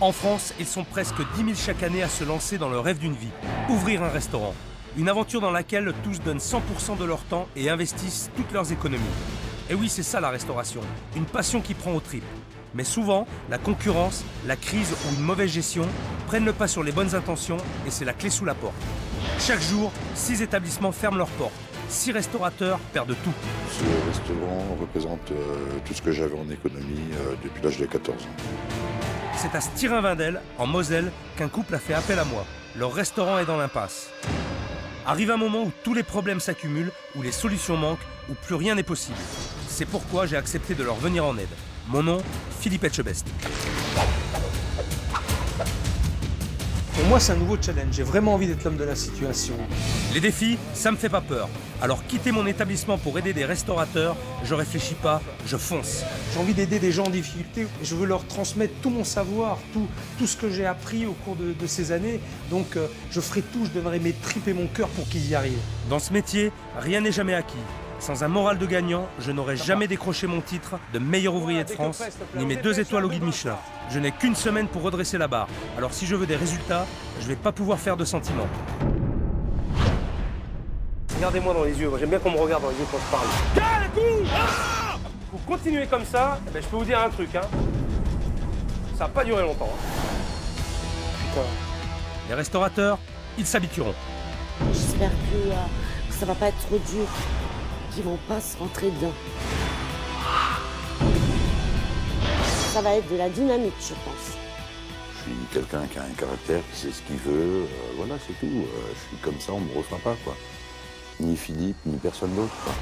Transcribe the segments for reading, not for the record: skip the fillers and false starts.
En France, ils sont presque 10 000 chaque année à se lancer dans le rêve d'une vie, ouvrir un restaurant. Une aventure dans laquelle tous donnent 100% de leur temps et investissent toutes leurs économies. Et oui, c'est ça la restauration, une passion qui prend aux tripes. Mais souvent, la concurrence, la crise ou une mauvaise gestion prennent le pas sur les bonnes intentions et c'est la clé sous la porte. Chaque jour, 6 établissements ferment leurs portes. 6 restaurateurs perdent tout. Ce restaurant représente tout ce que j'avais en économie depuis l'âge de 14 ans. C'est à Stirin-Wendel, en Moselle, qu'un couple a fait appel à moi. Leur restaurant est dans l'impasse. Arrive un moment où tous les problèmes s'accumulent, où les solutions manquent, où plus rien n'est possible. C'est pourquoi j'ai accepté de leur venir en aide. Mon nom, Philippe Etchebest. Pour moi, c'est un nouveau challenge. J'ai vraiment envie d'être l'homme de la situation. Les défis, ça me fait pas peur. Alors quitter mon établissement pour aider des restaurateurs, je réfléchis pas, je fonce. J'ai envie d'aider des gens en difficulté. Je veux leur transmettre tout mon savoir, tout ce que j'ai appris au cours de ces années. Donc, je ferai tout, je donnerai mes tripes et mon cœur pour qu'ils y arrivent. Dans ce métier, rien n'est jamais acquis. Sans un moral de gagnant, je n'aurais jamais décroché mon titre de meilleur ouvrier de France, ni mes 2 étoiles au guide Michelin. Je n'ai qu'une semaine pour redresser la barre. Alors si je veux des résultats, je vais pas pouvoir faire de sentiments. Regardez-moi dans les yeux, moi j'aime bien qu'on me regarde dans les yeux quand je parle. Vous continuez comme ça, je peux vous dire un truc, hein. Ça va pas durer longtemps. Putain. Les restaurateurs, ils s'habitueront. J'espère que ça va pas être trop dur, qu'ils vont pas se rentrer dedans. Ça va être de la dynamique, je pense. Je suis quelqu'un qui a un caractère, qui sait ce qu'il veut, voilà, c'est tout. Je suis comme ça, on me refera pas, quoi. Ni Philippe, ni personne d'autre, quoi.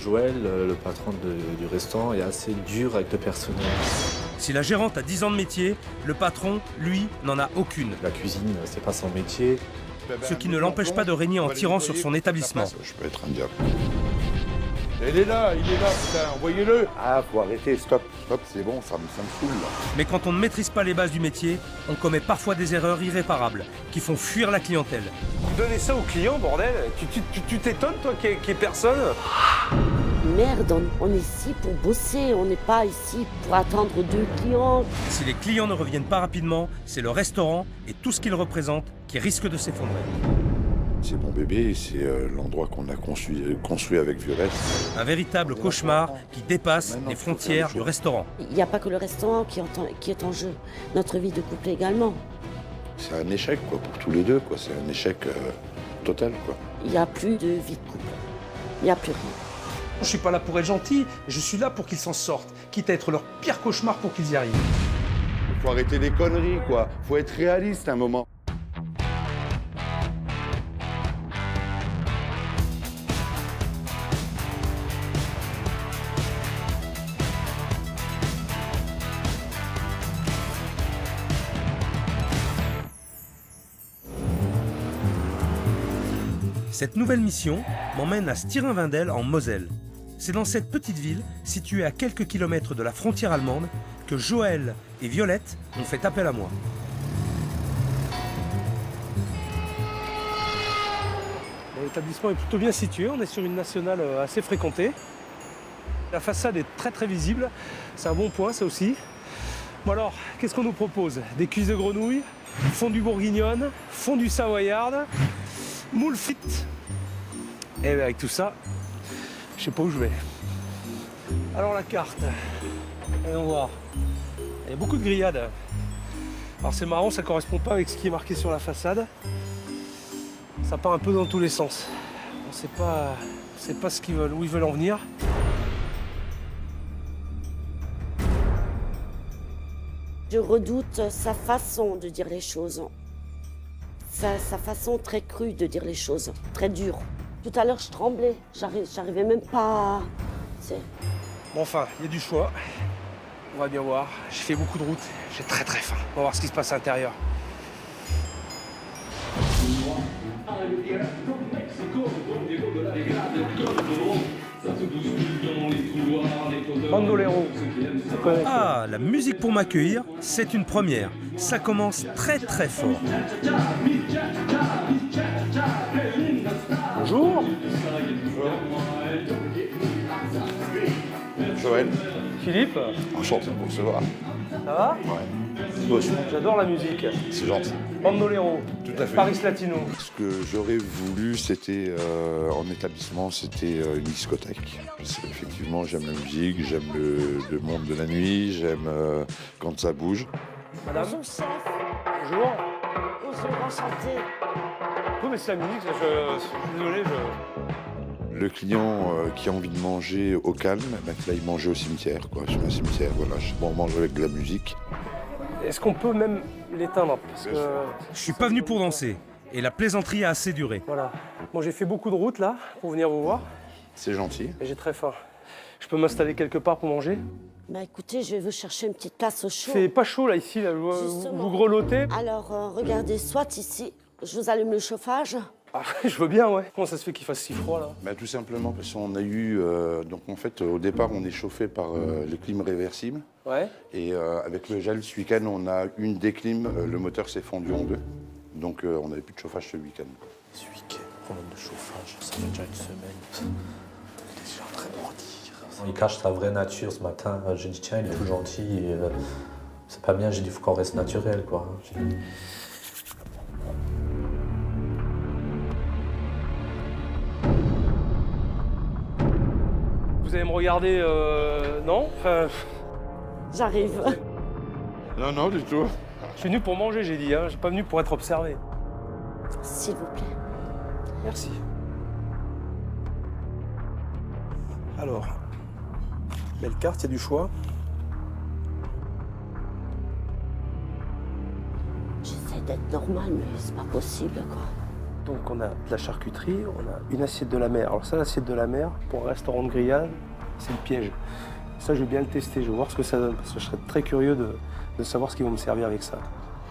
Joël, le patron du restaurant, est assez dur avec le personnel. Si la gérante a 10 ans de métier, le patron, lui, n'en a aucune. La cuisine, c'est pas son métier. Ce qui ne l'empêche pas de régner en tirant sur son établissement. Je peux être un diable. Il est là, putain, envoyez-le. Ah, faut arrêter, stop, c'est bon, ça me saoule, là. Mais quand on ne maîtrise pas les bases du métier, on commet parfois des erreurs irréparables qui font fuir la clientèle. Vous donnez ça aux clients, bordel. Tu t'étonnes, toi, qu'il y ait personne? Merde, on est ici pour bosser, on n'est pas ici pour attendre 2 clients. Si les clients ne reviennent pas rapidement, c'est le restaurant et tout ce qu'il représente qui risque de s'effondrer. C'est mon bébé, c'est l'endroit qu'on a construit avec Violette. Un véritable cauchemar qui dépasse les frontières du restaurant. Il n'y a pas que le restaurant qui est en jeu, notre vie de couple également. C'est un échec, quoi, pour tous les deux, quoi. C'est un échec total, quoi. Il n'y a plus de vie de couple, il n'y a plus rien. Je suis pas là pour être gentil, je suis là pour qu'ils s'en sortent, quitte à être leur pire cauchemar pour qu'ils y arrivent. Faut arrêter les conneries, quoi. Faut être réaliste un moment. Cette nouvelle mission m'emmène à Stirin-Wendel en Moselle. C'est dans cette petite ville, située à quelques kilomètres de la frontière allemande, que Joël et Violette ont fait appel à moi. L'établissement est plutôt bien situé, on est sur une nationale assez fréquentée. La façade est très visible, c'est un bon point ça aussi. Bon alors, qu'est-ce qu'on nous propose? Des cuisses de grenouille, fondue bourguignonne, fondue savoyarde, moule frites. Et avec tout ça, je sais pas où je vais. Alors la carte, allons voir. Il y a beaucoup de grillades. Alors c'est marrant, ça correspond pas avec ce qui est marqué sur la façade. Ça part un peu dans tous les sens. On sait pas ce qu'ils veulent, où ils veulent en venir. Je redoute sa façon de dire les choses. Sa façon très crue de dire les choses, très dure. Tout à l'heure, je tremblais, j'arrivais même pas à... Bon, enfin, il y a du choix. On va bien voir. J'ai fait beaucoup de routes, j'ai très faim. On va voir ce qui se passe à l'intérieur. Bandolero. Ah, la musique pour m'accueillir, c'est une première. Ça commence très fort. Bonjour. Joël, Philippe, enchanté de vous recevoir. ça va? Ouais. J'adore la musique. C'est gentil. Bandolero, Tout à fait. Paris Latino. Ce que j'aurais voulu, c'était en étabbissement, c'était une discothèque. Parce qu'effectivement, j'aime la musique, j'aime le monde de la nuit, j'aime quand ça bouge. Madame, Bonjour, chef. bonjour. Bonjour, enchanté. Oui, mais c'est la musique, je suis désolé, Le client qui a envie de manger au calme, ben, qu'il aille manger au cimetière, quoi. Sur un cimetière, voilà. On mange avec de la musique. Est-ce qu'on peut même l'éteindre? Parce que... Je suis pas venu pour danser. Et la plaisanterie a assez duré. Voilà. Bon, j'ai fait beaucoup de routes là pour venir vous voir C'est gentil. et j'ai très faim. Je peux m'installer quelque part pour manger? Bah écoutez, je vais vous chercher une petite place au chaud. C'est pas chaud là ici, là. Justement. Vous grelottez. Alors, regardez, soit ici, je vous allume le chauffage. Ah, je veux bien, ouais. Comment ça se fait qu'il fasse si froid là? Ben, tout simplement parce qu'on a eu... donc en fait, au départ, on est chauffé par les clims réversibles. Ouais. Et avec le gel, ce week-end, on a une déclim, le moteur s'est fendu en deux. Donc on n'avait plus de chauffage ce week-end. Ce week-end, problème de chauffage, ça fait déjà une semaine. Il est déjà en train de mordir. Il cache sa vraie nature ce matin. J'ai dit, tiens, il est tout gentil. Et, c'est pas bien, j'ai dit, il faut qu'on reste naturel, quoi. Vous allez me regarder, non? Enfin, J'arrive. Non, non, du tout. je suis venu pour manger, j'ai dit, hein. Je suis pas venu pour être observé. S'il vous plaît. Merci. Alors, belle carte, il y a du choix. J'essaie d'être normale, mais c'est pas possible, quoi. Donc on a de la charcuterie, on a une assiette de la mer. Alors ça, l'assiette de la mer, pour un restaurant de grillade, c'est le piège. Ça, je vais bien le tester, je vais voir ce que ça donne, parce que je serais très curieux de savoir ce qu'ils vont me servir avec ça.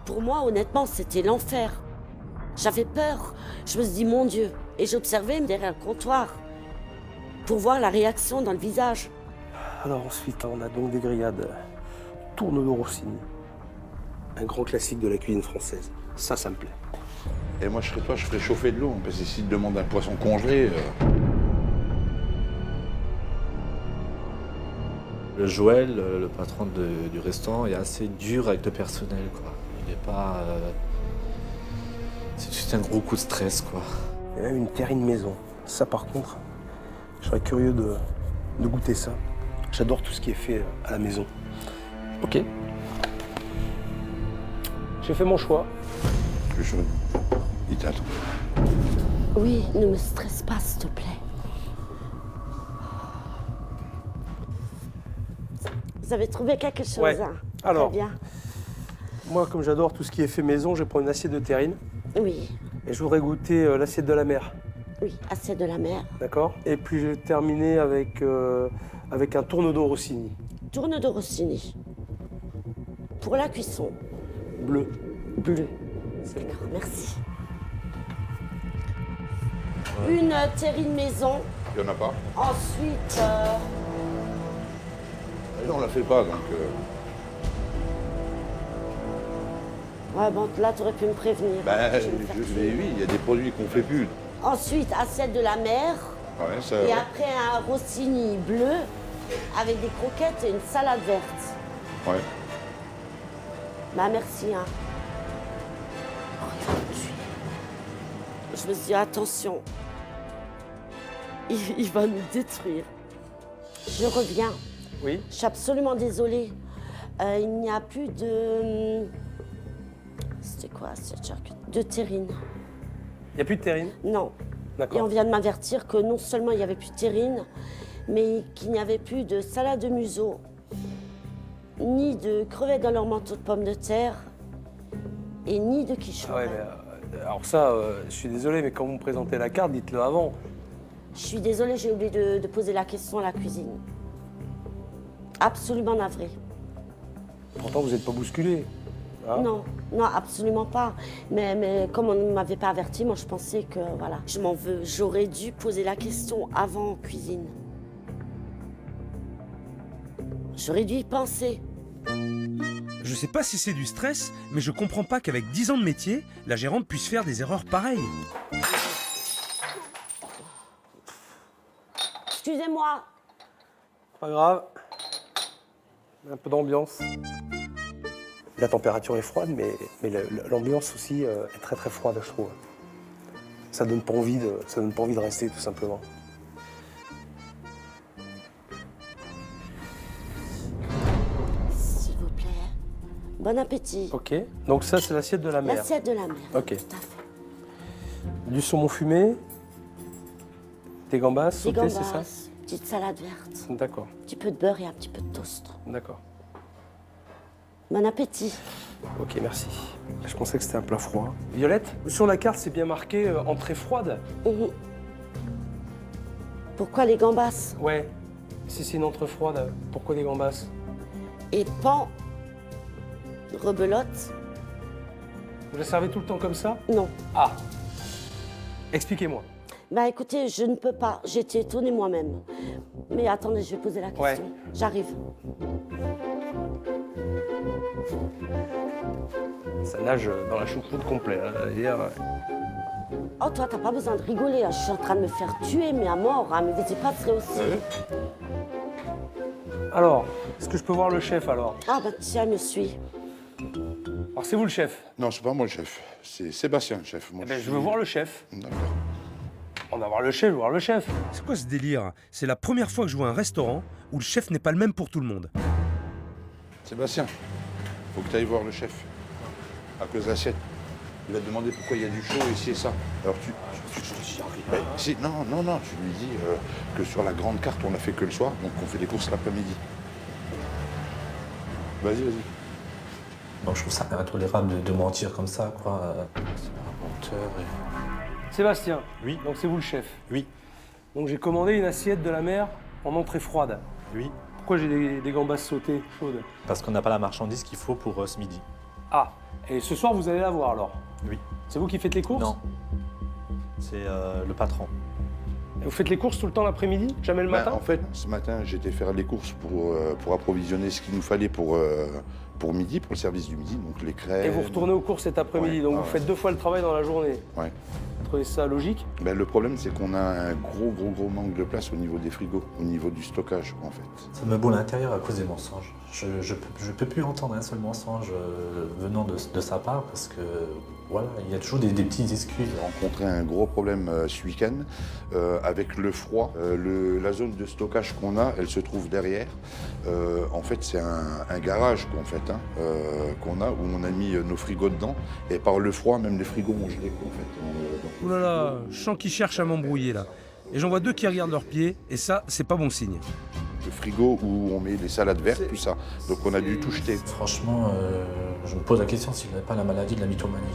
Pour moi, honnêtement, c'était l'enfer. J'avais peur. Je me suis dit, mon Dieu. Et j'observais derrière le comptoir pour voir la réaction dans le visage. Alors ensuite, on a donc des grillades tourne-dos Rossini. Un grand classique de la cuisine française. Ça me plaît. Et moi, je serais toi, je ferais chauffer de l'eau. Parce que s'il demande un poisson congelé... Le Joël, le patron du restaurant, est assez dur avec le personnel, quoi. Il n'est pas... c'est juste un gros coup de stress, quoi. Il y a même une terrine maison. Ça, par contre, je serais curieux de goûter ça. J'adore tout ce qui est fait à la maison. Ok. J'ai fait mon choix. Je suis chaud. Il t'attend. Oui, ne me stresse pas, s'il te plaît. Vous avez trouvé quelque chose, Ouais. hein? Alors. Très bien. Moi, comme j'adore tout ce qui est fait maison, je vais prendre une assiette de terrine. Oui, Et je voudrais goûter l'assiette de la mer. oui, assiette de la mer. D'accord? Et puis je vais terminer avec un tourne-dos Rossini. Tourne de Rossini. Pour la cuisson. Bleu. Bleu. D'accord, merci. Une terrine maison. Il n'y en a pas? Ensuite, Non, on la fait pas, donc... ouais, bon, là, tu aurais pu me prévenir. Ben, Je vais me faire tuer. mais oui, il y a des produits qu'on fait plus. Ensuite, assiette de la mer. Ouais, ça... Et ouais. après, un Rossini bleu avec des croquettes et une salade verte. Ouais. Bah, merci, hein. Oh, il va me tuer. Je me suis dit, attention. Il va nous détruire. Je reviens. Oui. Je suis absolument désolée. Il n'y a plus de... C'était quoi cette charcuterie? De terrine. Il n'y a plus de terrine? Non. Et on D'accord. vient de m'avertir que non seulement il n'y avait plus de terrine, mais qu'il n'y avait plus de salade de museau, ni de crevettes dans leur manteau de pommes de terre, et ni de quichou. Ah ouais, mais, alors ça, je suis désolé, mais quand vous me présentez la carte, dites-le avant. Je suis désolée, j'ai oublié de poser la question à la cuisine. Absolument navrée. Pourtant, vous n'êtes pas bousculé. Hein? Non, non, absolument pas. Mais comme on ne m'avait pas averti, moi je pensais que, voilà, je m'en veux. J'aurais dû poser la question avant en cuisine. J'aurais dû y penser. Je sais pas si c'est du stress, mais je comprends pas qu'avec 10 ans de métier, la gérante puisse faire des erreurs pareilles. Excusez-moi. Pas grave. Un peu d'ambiance. La température est froide, mais l'ambiance aussi est très très froide, je trouve. Ça donne pas envie de rester, tout simplement. S'il vous plaît. Bon appétit. Ok, donc ça c'est l'assiette de la mer. L'assiette de la mer. Ok. Tout à fait. Du saumon fumé, des gambas Des sautées, c'est ça? gambas, petite salade verte, D'accord, un petit peu de beurre et un petit peu de toast. d'accord. Bon appétit. Ok, merci. Je pensais que c'était un plat froid. Violette, sur la carte c'est bien marqué entrée froide. Mhm. Pourquoi les gambas? Ouais. Si c'est une entrée froide, pourquoi des gambas? Et pan, rebelote? Vous la servez tout le temps comme ça? Non. Ah. Expliquez-moi. Bah écoutez, je ne peux pas. J'ai été étonnée moi-même. Mais attendez, je vais poser la question. Ouais. J'arrive. Ça nage dans la choucroute complète. Oh, toi, t'as pas besoin de rigoler. Hein. Je suis en train de me faire tuer, mais à mort. Hein. Mais c'est pas très aussi. Alors, est-ce que je peux voir le chef alors? Ah, bah tiens, me suis. Alors c'est vous le chef? Non, c'est pas moi le chef. C'est Sébastien le chef. Moi, Eh ben, je veux voir le chef. D'accord. On va voir le chef, je veux voir le chef. C'est quoi ce délire? C'est la première fois que je vois un restaurant où le chef n'est pas le même pour tout le monde. Sébastien, faut que tu ailles voir le chef. À cause de l'assiette. Il va te demander pourquoi il y a du chaud ici et ça. Alors non, tu lui dis que sur la grande carte, on l'a fait que le soir, donc on fait des courses l'après-midi. Vas-y. Donc je trouve ça intolérable de mentir comme ça, quoi. C'est un menteur et... Sébastien. Oui. Donc c'est vous le chef. Oui. Donc j'ai commandé une assiette de la mer en entrée froide. Oui. Pourquoi j'ai des gambas sautées chaudes? Parce qu'on n'a pas la marchandise qu'il faut pour ce midi. Ah, et ce soir vous allez la voir alors? Oui. C'est vous qui faites les courses? Non. C'est le patron. Et vous faites les courses tout le temps l'après-midi? Jamais le matin? En fait, ce matin, j'étais faire les courses pour approvisionner ce qu'il nous fallait pour midi, pour le service du midi, donc les crèmes. Et vous retournez aux courses cet après-midi, Ouais, donc ah vous ouais. faites 2 fois le travail dans la journée. Ouais. Vous trouvez ça logique? Ben, le problème, c'est qu'on a un gros manque de place au niveau des frigos, au niveau du stockage, en fait. Ça me boule à l'intérieur à cause des mensonges. Je peux plus entendre un seul mensonge venant de sa part parce que voilà, il y a toujours des petites excuses. J'ai rencontré un gros problème ce week-end avec le froid. La zone de stockage qu'on a, elle se trouve derrière. En fait, c'est un garage qu'on a où on a mis nos frigos dedans. Et par le froid, même les frigos ont gelé. En fait. Ouh là là, je sens qu'ils cherchent à m'embrouiller là. Et j'en vois deux qui regardent leurs pieds, et ça, c'est pas bon signe. Le frigo où on met les salades vertes, tout ça. Donc on a dû tout jeter. Franchement, je me pose la question s'il n'avait pas la maladie de la mythomanie.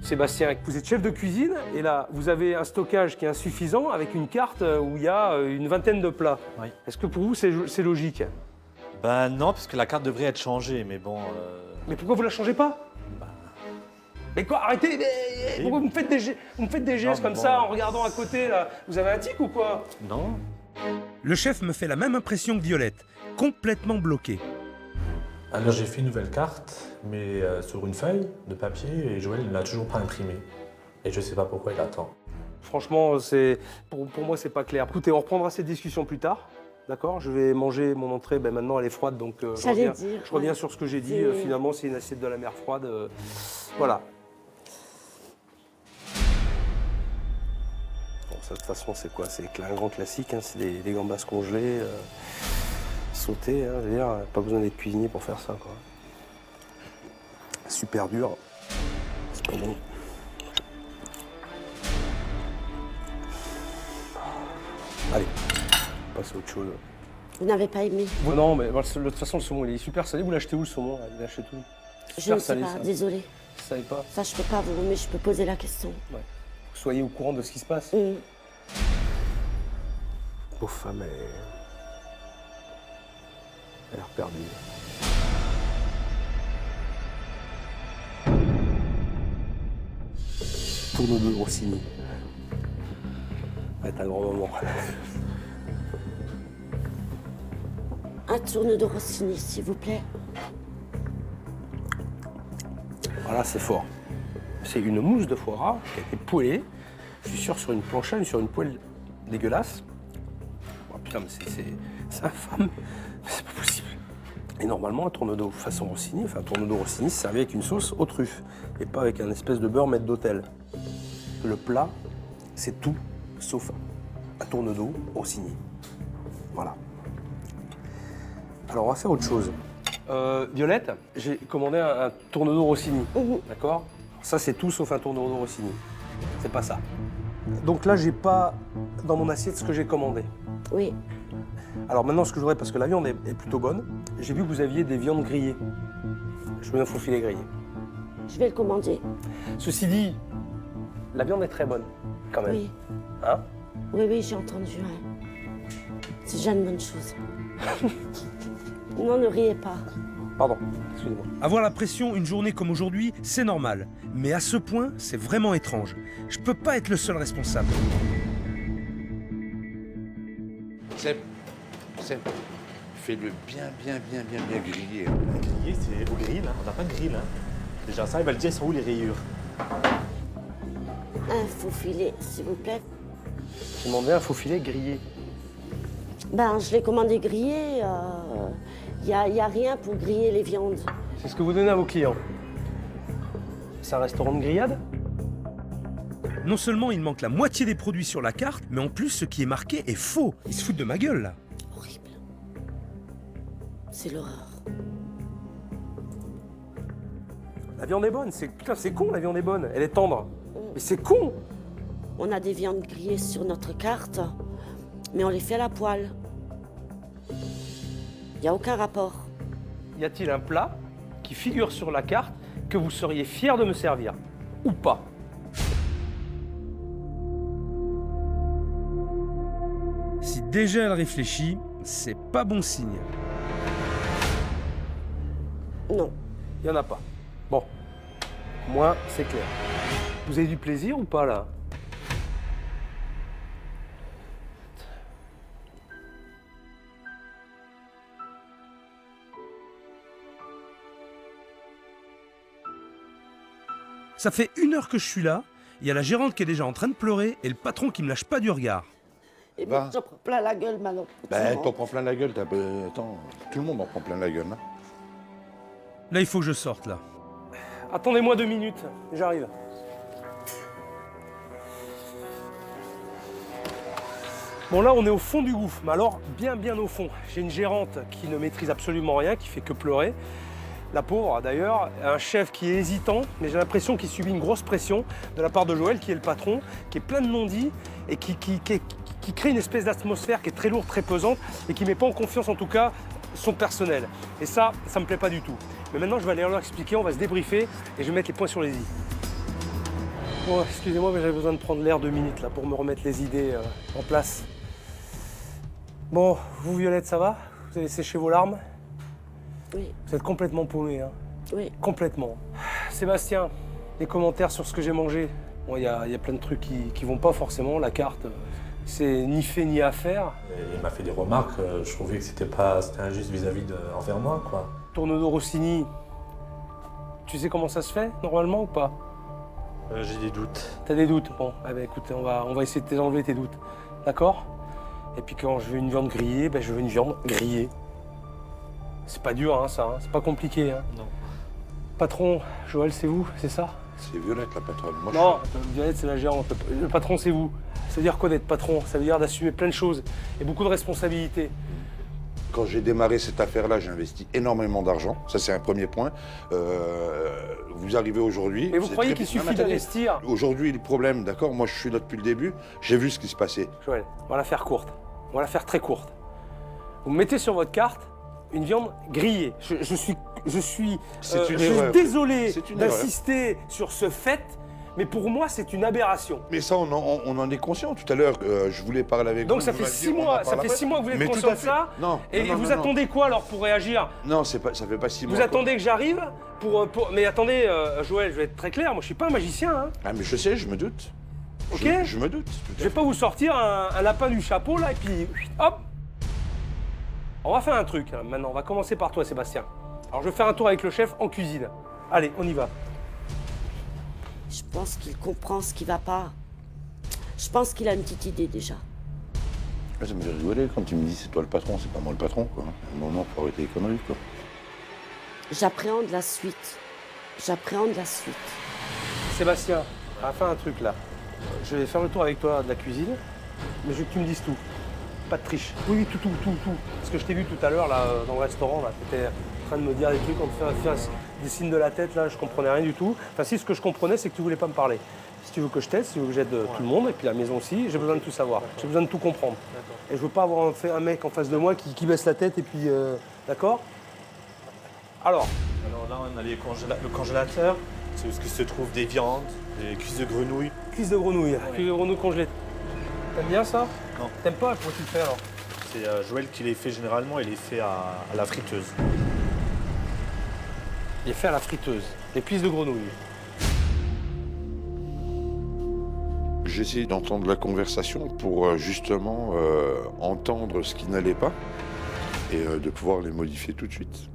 Sébastien, vous êtes chef de cuisine et là, vous avez un stockage qui est insuffisant avec une carte où il y a une vingtaine de plats. Oui. Est-ce que pour vous, c'est logique? Ben non, parce que la carte devrait être changée, mais bon... Mais pourquoi vous la changez pas? Mais quoi, arrêtez, pourquoi vous me faites des gestes mais comme bon. ça en regardant à côté là? Vous avez un tic ou quoi? Non. Le chef me fait la même impression que Violette, complètement bloqué. Alors j'ai fait une nouvelle carte, mais sur une feuille de papier, et Joël ne l'a toujours pas imprimée. Et je sais pas pourquoi il attend. Franchement, pour moi, c'est pas clair. Écoutez, on reprendra cette discussion plus tard. D'accord? Je vais manger mon entrée, maintenant elle est froide, donc je reviens ouais. sur ce que j'ai dit. C'est- Finalement, c'est une assiette de la mer froide. Voilà. Bon, ça, de toute façon, c'est quoi? C'est un grand classique, hein. C'est des gambas congelées, sautées. Hein. Je veux dire, pas besoin d'être cuisinier pour faire ça, quoi. Super dur. C'est pas bon. Allez, on passe à autre chose. Vous n'avez pas aimé? Non, mais de toute façon, le saumon, il est super salé. Vous l'achetez où, le saumon? Là, il achète où? Je Super ne sais salé, pas, ça. désolée. Vous savez pas? Ça, je peux pas vous, mais je peux poser la question. Ouais. Vous soyez au courant de ce qui se passe. Pauvre femme, elle a l'air perdue. Tourneau de Rossini. Ça va être un grand moment. Un tourne de Rossini, s'il vous plaît. Voilà, c'est fort. C'est une mousse de foie gras qui a été poêlée. Je suis sûr sur une plancha, sur une poêle dégueulasse. Oh, putain, mais c'est infâme. C'est pas possible. Et normalement, un tourneau façon Rossini, enfin un tourneau Rossini, c'est servi avec une sauce aux truffes et pas avec un espèce de beurre maître d'hôtel. Le plat, c'est tout sauf un tourneau Rossini. Voilà. Alors on va faire autre chose. Violette, j'ai commandé un tourneau Rossini, d'accord? Ça c'est tout sauf un tourneau Rossini. C'est pas ça. Donc là, j'ai pas dans mon assiette ce que j'ai commandé. Oui. Alors maintenant, ce que je voudrais, parce que la viande est plutôt bonne, j'ai vu que vous aviez des viandes grillées. Je veux un faux filet grillé. Je vais le commander. Ceci dit, la viande est très bonne, quand même. Oui. Hein? Oui, j'ai entendu. Ouais. C'est déjà une bonne chose. Non, ne riez pas. Pardon, excusez-moi. Avoir la pression une journée comme aujourd'hui, c'est normal. Mais à ce point, c'est vraiment étrange. Je peux pas être le seul responsable. Seb, fais-le bien griller. Griller, c'est au grill, hein. On n'a pas de grill. Hein. Déjà ça, il va le dire, sont où les rayures? Un faux filet, s'il vous plaît. J'ai demandé un faux filet grillé. Ben, je l'ai commandé grillé. Il n'y a rien pour griller les viandes. C'est ce que vous donnez à vos clients. C'est un restaurant de grillade? Non seulement il manque la moitié des produits sur la carte, mais en plus ce qui est marqué est faux. Ils se foutent de ma gueule là. Horrible. C'est l'horreur. La viande est bonne, putain, c'est con, la viande est bonne. Elle est tendre. Mais c'est con! On a des viandes grillées sur notre carte, mais on les fait à la poêle. Il n'y a aucun rapport. Y a-t-il un plat qui figure sur la carte que vous seriez fier de me servir? Ou pas? Si déjà elle réfléchit, c'est pas bon signe. Non. Il n'y en a pas. Bon, moi, c'est clair. Vous avez du plaisir ou pas, là? Ça fait 1 heure que je suis là, il y a la gérante qui est déjà en train de pleurer et le patron qui me lâche pas du regard. Et Va. moi, j'en prends plein la gueule maintenant. Ben, t'en prends plein la gueule. Attends, tout le monde en prend plein la gueule. Hein. Là, il faut que je sorte là. Attendez-moi 2 minutes, j'arrive. Bon, là, on est au fond du gouffre, mais alors bien au fond. J'ai une gérante qui ne maîtrise absolument rien, qui fait que pleurer. La pauvre, d'ailleurs, un chef qui est hésitant, mais j'ai l'impression qu'il subit une grosse pression de la part de Joël, qui est le patron, qui est plein de non-dits et qui crée une espèce d'atmosphère qui est très lourde, très pesante et qui ne met pas en confiance, en tout cas, son personnel. Et ça me plaît pas du tout. Mais maintenant, je vais aller leur expliquer, on va se débriefer et je vais mettre les points sur les i. Bon, excusez-moi, mais j'avais besoin de prendre l'air 2 minutes là pour me remettre les idées en place. Bon, vous, Violette, ça va? Vous avez séché vos larmes? Oui, Vous êtes complètement paumé, hein? oui. Complètement. Sébastien, les commentaires sur ce que j'ai mangé. Bon, il y a plein de trucs qui vont pas forcément. La carte, c'est ni fait ni à faire. Et il m'a fait des remarques, je trouvais que c'était injuste vis-à-vis envers moi, quoi. Tourneau Rossini, tu sais comment ça se fait, normalement, ou pas? J'ai des doutes. T'as des doutes? Bon, eh ben, écoute, on va essayer de t'enlever tes doutes. D'accord? Et puis quand je veux une viande grillée, ben, je veux une viande grillée. C'est pas dur, hein, ça, hein. C'est pas compliqué. Hein. Non. Patron, Joël, c'est vous, c'est ça? C'est Violette, la patronne. Moi, Non, Violette, c'est la gérante. Le patron, c'est vous. Ça veut dire quoi d'être patron? Ça veut dire d'assumer plein de choses et beaucoup de responsabilités. Quand j'ai démarré cette affaire-là, j'ai investi énormément d'argent. Ça, c'est un premier point. Vous arrivez aujourd'hui. Mais vous c'est croyez très qu'il bien. Non, suffit mais attendez. d'investir? Aujourd'hui, le problème, d'accord, moi je suis là depuis le début, j'ai vu ce qui se passait. Joël, on va la faire courte. On va la faire très courte. Vous mettez sur votre carte une viande grillée. Je suis C'est une erreur. désolé C'est une erreur. d'insister sur ce fait, mais pour moi, c'est une aberration. Mais ça, on en est conscient. Tout à l'heure, je voulais parler avec vous. Donc ça vous fait m'avez 6 dit, on en mois, parle ça fait après. 6 mois que vous êtes Mais tout conscient à de fait. ça. Non. Et non, vous non, attendez quoi alors pour réagir? Non, ça fait pas 6 mois. Vous attendez que j'arrive pour... Mais attendez, Joël, je vais être très clair, moi je suis pas un magicien. Hein. Ah, mais je sais, je me doute. Ok. Je me doute. Je vais pas vous sortir un lapin du chapeau là et puis hop. On va faire un truc hein. Maintenant, on va commencer par toi Sébastien. Alors je vais faire un tour avec le chef en cuisine. Allez, on y va. Je pense qu'il comprend ce qui va pas. Je pense qu'il a une petite idée déjà. Ah, ça me fait rigoler quand tu me dis c'est toi le patron, c'est pas moi le patron, quoi. À un moment, faut arrêter les conneries, quoi. J'appréhende la suite. J'appréhende la suite. Sébastien, on va faire un truc là. Je vais faire le tour avec toi de la cuisine, mais je veux que tu me dises tout. Pas de triche. Oui, tout. Parce que je t'ai vu tout à l'heure là dans le restaurant, là, t'étais en train de me dire des trucs, on te fait des signes de la tête, là, je comprenais rien du tout. Enfin si, ce que je comprenais, c'est que tu voulais pas me parler. Si tu veux que je t'aide, si tu veux que j'aide tout le monde, et puis la maison aussi, j'ai besoin de tout savoir. J'ai besoin de tout comprendre. Et je veux pas avoir un mec en face de moi qui baisse la tête et puis... D'accord? Alors là, on a le congélateur, c'est où il se trouve des viandes, des cuisses de grenouilles. cuisse de grenouille, cuisse de grenouille congelée. T'aimes bien ça? Non. T'aimes pas? Pourquoi tu le fais alors? C'est Joël qui les fait généralement, il les fait à la friteuse. Il est fait à la friteuse, les cuisses de grenouille. J'essaie d'entendre la conversation pour justement entendre ce qui n'allait pas et de pouvoir les modifier tout de suite.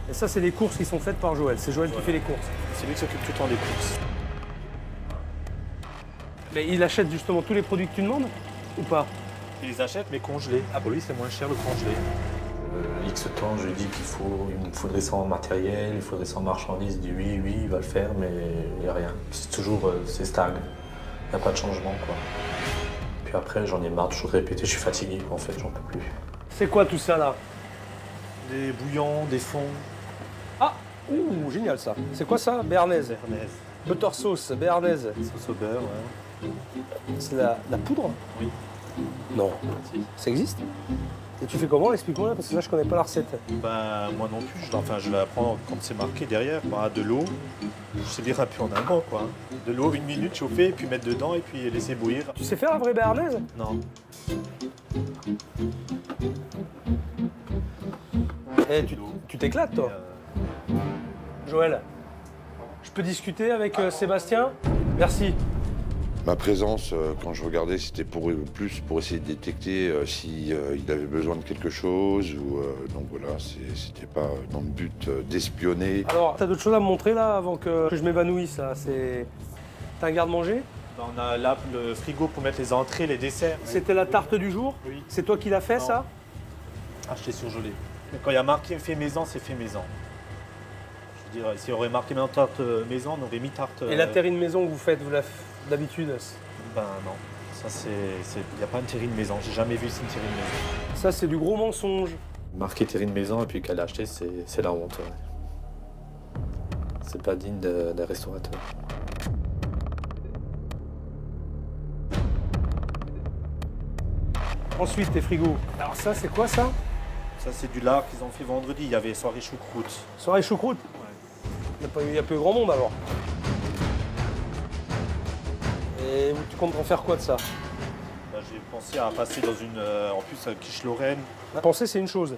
Et ça, c'est les courses qui sont faites par Joël. C'est Joël qui fait les courses. C'est lui qui s'occupe tout le temps des courses. Mais il achète justement tous les produits que tu demandes? Ou pas? Il les achète, mais congelés. Ah, pour lui, c'est moins cher le congelé. X temps, je lui dis il me faudrait ça en matériel, il faudrait ça en marchandises. Il dit oui, il va le faire, mais il n'y a rien. C'est toujours, c'est stagne. Il n'y a pas de changement, quoi. Puis après, j'en ai marre de toujours répéter, je suis fatigué, en fait, j'en peux plus. C'est quoi tout ça là? Des bouillons, des fonds. Ah! Ouh, génial ça. C'est quoi ça? Béarnaise. Béarnaise. Butter sauce, béarnaise. Sauce au beurre, ouais. C'est la poudre? Oui. Non. Si. Ça existe? Et tu fais comment? Explique-moi, parce que là, je connais pas la recette. Ben, moi non plus, je la prends comme c'est marqué derrière, de l'eau. Je sais lire un peu en allemand, quoi. De l'eau, 1 minute chauffer, puis mettre dedans, et puis laisser bouillir. Tu sais faire la vraie béarnaise? Non. Eh, tu t'éclates, toi. Joël, je peux discuter avec Sébastien? Merci. Ma présence, quand je regardais, c'était plus pour essayer de détecter s'il avait besoin de quelque chose. Donc voilà, c'était pas dans le but d'espionner. Alors, t'as d'autres choses à me montrer là avant que je m'évanouisse là? T'as un garde-manger? Ben, on a là le frigo pour mettre les entrées, les desserts. C'était la tarte du jour? Oui. C'est toi qui l'as fait, Non. ça? Acheté surgelé. Quand il y a marqué fait maison, c'est fait maison. Je veux dire, s'il y aurait marqué maintenant tarte maison, on aurait mis tarte. Et la terrine maison que vous faites, d'habitude? Ben non. Ça, il n'y a pas une terrine maison. J'ai jamais vu ici une terrine maison. Ça, c'est du gros mensonge. Marqué terrine maison et puis qu'elle a acheté, c'est la honte. Ouais. C'est pas digne d'un restaurateur. Ensuite, tes frigos. Alors ça, c'est quoi ça? Ça, c'est du lard qu'ils ont fait vendredi. Il y avait soirée choucroute. Soirée choucroute? Il n'y a plus grand monde alors. Et tu comptes en faire quoi de ça? Ben, j'ai pensé à passer dans une... en plus, quiche Lorraine. Penser, c'est une chose.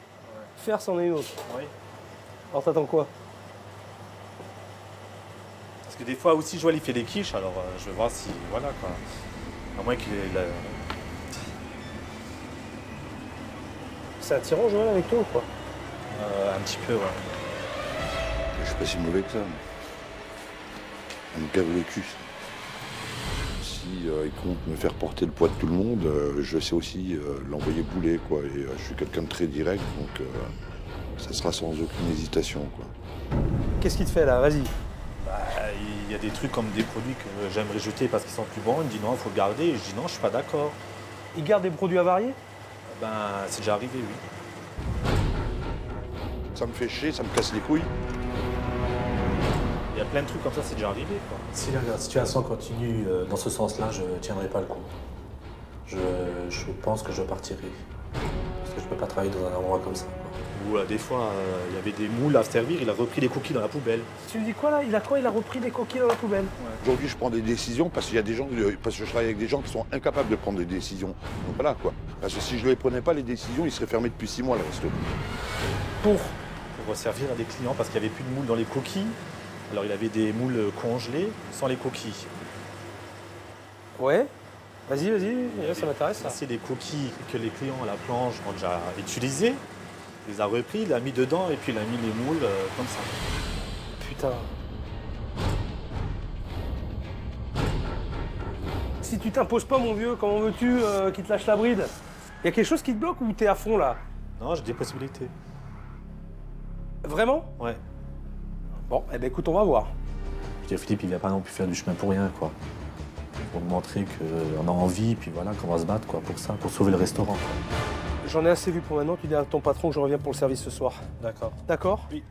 Faire, c'en est une autre. Oui. Alors t'attends quoi? Parce que des fois aussi, Joël, il fait des quiches. Alors, je vais voir si... Voilà, quoi. À moins qu'il ait... C'est attirant, Joël, avec toi ou quoi? un petit peu, ouais. Je suis pas si mauvais que ça. Elle me cave le cul. Si il compte me faire porter le poids de tout le monde, je sais aussi l'envoyer bouler, quoi. Et je suis quelqu'un de très direct, donc ça sera sans aucune hésitation, quoi. Qu'est-ce qui te fait là? Vas-y. Bah, il y a des trucs comme des produits que j'aimerais jeter parce qu'ils sont plus bons. Il me dit non, il faut le garder. Et je dis non, je suis pas d'accord. Il garde des produits avariés? Ben, c'est déjà arrivé, oui. Ça me fait chier, ça me casse les couilles. Il y a plein de trucs comme ça, c'est déjà arrivé, quoi. Si la situation continue dans ce sens-là, je ne tiendrai pas le coup. Je pense que je partirai. Parce que je ne peux pas travailler dans un endroit comme ça, quoi. Ou des fois, il y avait des moules à servir, il a repris les cookies dans la poubelle. Tu me dis quoi là? Il a quoi? Il a repris des coquilles dans la poubelle? Aujourd'hui, je prends des décisions parce qu'il y a des gens, parce que je travaille avec des gens qui sont incapables de prendre des décisions. Donc voilà, quoi. Parce que si je ne les prenais pas, les décisions, ils seraient fermés depuis 6 mois, le resto. Pour servir à des clients parce qu'il n'y avait plus de moules dans les coquilles. Alors il avait des moules congelés sans les coquilles. Ouais. Vas-y, ça m'intéresse ça. Ça, c'est des coquilles que les clients à la planche ont déjà utilisées. Il les a repris, il a mis dedans et puis il a mis les moules comme ça. Putain. Si tu t'imposes pas, mon vieux, comment veux-tu qu'il te lâche la bride? Il y a quelque chose qui te bloque ou t'es à fond là? Non, j'ai des possibilités. Vraiment? Ouais. Bon, eh ben écoute, on va voir. Je veux dire, Philippe, il vient pas non plus faire du chemin pour rien, quoi. Pour me montrer qu'on a envie, puis voilà, qu'on va se battre, quoi, pour ça, pour sauver le restaurant, quoi. J'en ai assez vu pour maintenant. Tu dis à ton patron que je reviens pour le service ce soir. D'accord. D'accord? Oui.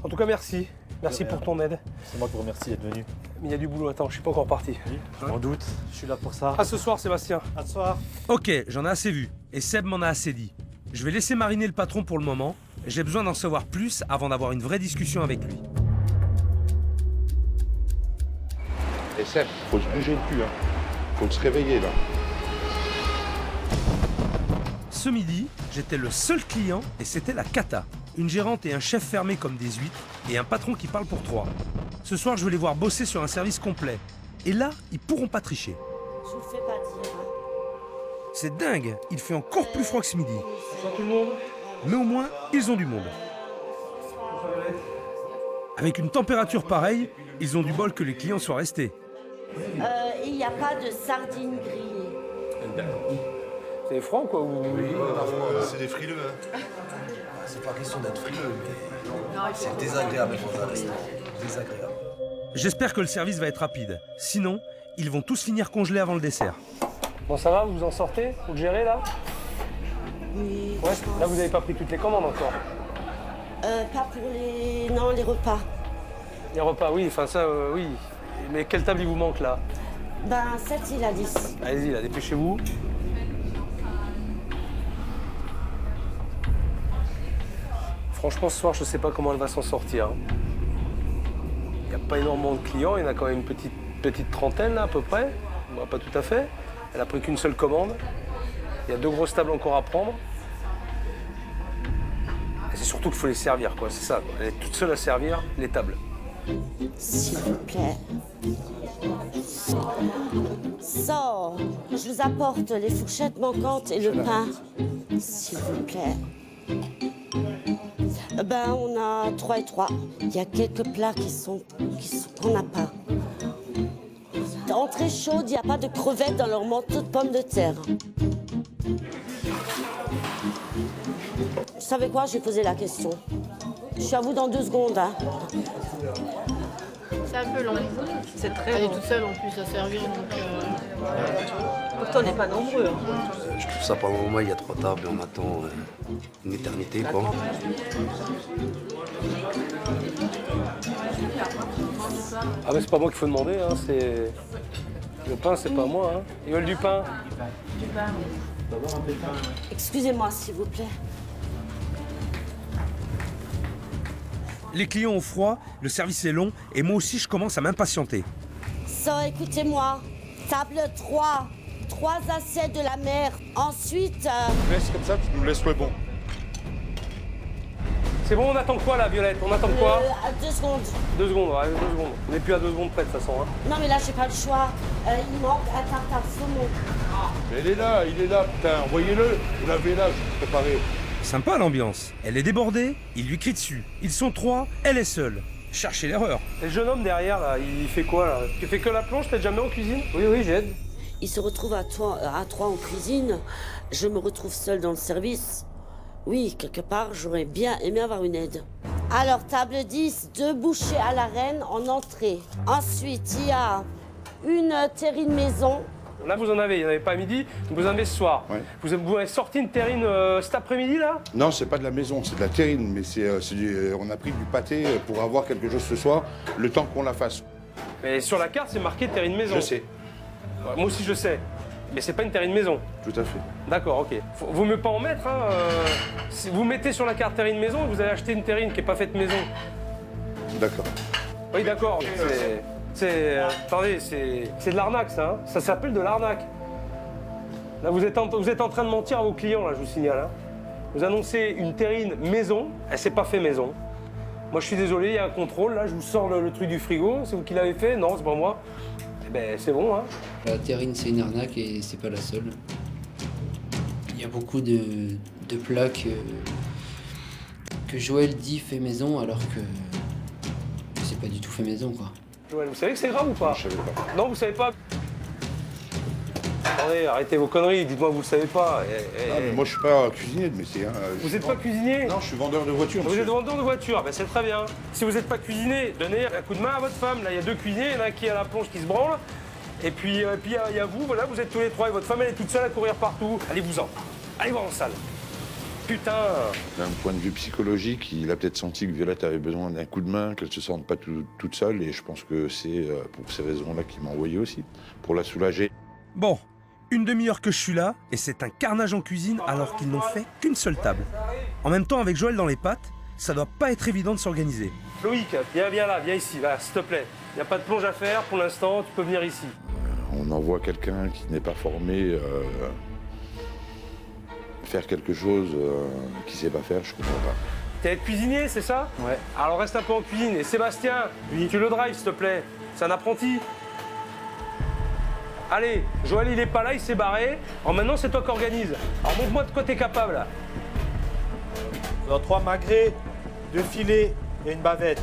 En tout cas, merci. Merci De rien. pour ton aide. C'est moi qui vous remercie d'être venu. Mais il y a du boulot. Attends, je suis pas encore parti. Oui, je m'en doute. Je suis là pour ça. À ce soir, Sébastien. À ce soir. Ok, j'en ai assez vu. Et Seb m'en a assez dit. Je vais laisser mariner le patron pour le moment. J'ai besoin d'en savoir plus avant d'avoir une vraie discussion avec lui. Et Seb, faut se bouger le cul, hein. Faut se réveiller, là. Ce midi, j'étais le seul client et c'était la cata. Une gérante et un chef fermés comme des huîtres et un patron qui parle pour 3. Ce soir, je vais les voir bosser sur un service complet. Et là, ils pourront pas tricher. Je vous le fais pas dire. Hein. C'est dingue, il fait encore plus froid que ce midi. Bonsoir tout le monde. Mais au moins, ils ont du monde. Avec une température pareille, ils ont du bol que les clients soient restés. Il n'y a pas de sardines grillées. C'est froid quoi ou... C'est des frileux. Hein. C'est pas question d'être frileux, mais c'est désagréable dans un restaurant. Désagréable. J'espère que le service va être rapide. Sinon, ils vont tous finir congelés avant le dessert. Bon, ça va, vous vous en sortez? Vous le gérez là? Oui. Ouais. je pense. Là, vous n'avez pas pris toutes les commandes encore. Pas pour les... Non, les repas. Les repas, oui, enfin ça, oui. Mais quelle table il vous manque là? Ben, 7, il a 10. Allez-y, là, dépêchez-vous. Franchement, ce soir, je sais pas comment elle va s'en sortir. Il n'y a pas énormément de clients, il y en a quand même une petite trentaine là, à peu près. Bon, pas tout à fait. Elle a pris qu'une seule commande. Il y a 2 grosses tables encore à prendre. Et c'est surtout qu'il faut les servir, quoi. C'est ça, quoi. Elle est toute seule à servir les tables. S'il vous plaît. Sors. Je vous apporte les fourchettes manquantes et le pain. S'il vous plaît. Ben, on a 3 et 3. Il y a quelques plats qu'on n'a pas. Entrée chaude, il n'y a pas de crevettes dans leur manteau de pommes de terre. Vous savez quoi? Je vais poser la question. Je suis à vous dans 2 secondes. Hein. C'est un peu long. C'est très Elle est long. toute seule en plus à servir, donc... Pourtant, on n'est pas nombreux. Hein. Je trouve ça pas normal, il y a 3 tables et on attend une éternité, quoi. Ah mais c'est pas moi qu'il faut demander, hein, c'est... Le pain, c'est pas moi, hein. Ils veulent du pain. Excusez-moi, s'il vous plaît. Les clients ont froid, le service est long et moi aussi je commence à m'impatienter. Ça, écoutez-moi. Table 3. 3 assiettes de la mer. Ensuite... Laisse comme ça, tu nous laisses le bon. C'est bon, on attend quoi là, Violette? On attend quoi? 2 secondes. 2 secondes, ouais, 2 secondes. On n'est plus à 2 secondes près de toute façon, hein. Non, mais là, j'ai pas le choix. Il manque un tartare saumon. Mais il est là, putain, envoyez-le. Vous l'avez là, je suis préparé. Sympa l'ambiance. Elle est débordée, il lui crie dessus. Ils sont 3, elle est seule. Cherchez l'erreur. Et le jeune homme derrière, là, il fait quoi, là? Tu fais que la plonge? T'es jamais en cuisine? Oui, j'aide. Il se retrouve à 3 en cuisine. Je me retrouve seule dans le service. Oui, quelque part, j'aurais bien aimé avoir une aide. Alors, table 10, 2 bouchées à la reine en entrée. Ensuite, il y a une terrine maison. Là, vous en avez, il n'y en avait pas à midi, vous en avez ce soir. Ouais. Vous avez sorti une terrine cet après-midi, là? Non, c'est pas de la maison, c'est de la terrine, mais on a pris du pâté pour avoir quelque chose ce soir, le temps qu'on la fasse. Mais sur la carte, c'est marqué terrine maison. Je sais, Ouais, moi aussi, je sais. Mais c'est pas une terrine maison. tout à fait. D'accord, ok. Vaut mieux pas en mettre, hein. Si vous mettez sur la carte terrine maison, vous allez acheter une terrine qui n'est pas faite maison. D'accord. Oui, d'accord. Attendez, c'est de l'arnaque, ça. Hein. Ça s'appelle de l'arnaque. Là, vous êtes en train de mentir à vos clients, là, je vous signale. Hein. Vous annoncez une terrine maison, elle s'est pas fait maison. Moi, je suis désolé, il y a un contrôle, là, je vous sors le truc du frigo. C'est vous qui l'avez fait? Non, c'est pas moi. Eh ben, c'est bon, hein. La terrine, c'est une arnaque et c'est pas la seule. Il y a beaucoup de plats que Joël dit fait maison alors que c'est pas du tout fait maison, quoi. Joël, vous savez que c'est grave ou pas? Je savais pas. Non, vous savez pas? Attendez, arrêtez vos conneries, dites-moi vous le savez pas. Ah, mais moi je suis pas cuisinier de métier. Hein. Vous n'êtes pas cuisinier? Non, je suis vendeur de voitures. Vous êtes vendeur de voitures, ben c'est très bien. Si vous n'êtes pas cuisinier, donnez un coup de main à votre femme. Là, il y a 2 cuisiniers, il y en a un qui est à la plonge qui se branle. Et puis il y a vous, voilà, vous êtes tous les 3 et votre femme elle est toute seule à courir partout. Allez-vous-en. Allez voir en salle. Putain. D'un point de vue psychologique, il a peut-être senti que Violette avait besoin d'un coup de main, qu'elle se sente pas toute seule. Et je pense que c'est pour ces raisons-là qu'il m'a envoyé aussi, pour la soulager. Bon, une demi-heure que je suis là, et c'est un carnage en cuisine alors qu'ils n'ont fait qu'une seule table. En même temps, avec Joël dans les pattes, ça doit pas être évident de s'organiser. Loïc, viens là, viens ici, s'il te plaît. Il n'y a pas de plonge à faire pour l'instant, tu peux venir ici. On envoie quelqu'un qui n'est pas formé faire quelque chose qu'il ne sait pas faire, je comprends pas. T'es cuisinier, c'est ça? Ouais. Alors reste un peu en cuisine. Et Sébastien, tu le drives, s'il te plaît. C'est un apprenti. Allez, Joël, il est pas là, il s'est barré. Alors maintenant, c'est toi qui organise. Alors montre-moi de quoi t'es capable, là. Dans 3 magrets, 2 filets et une bavette.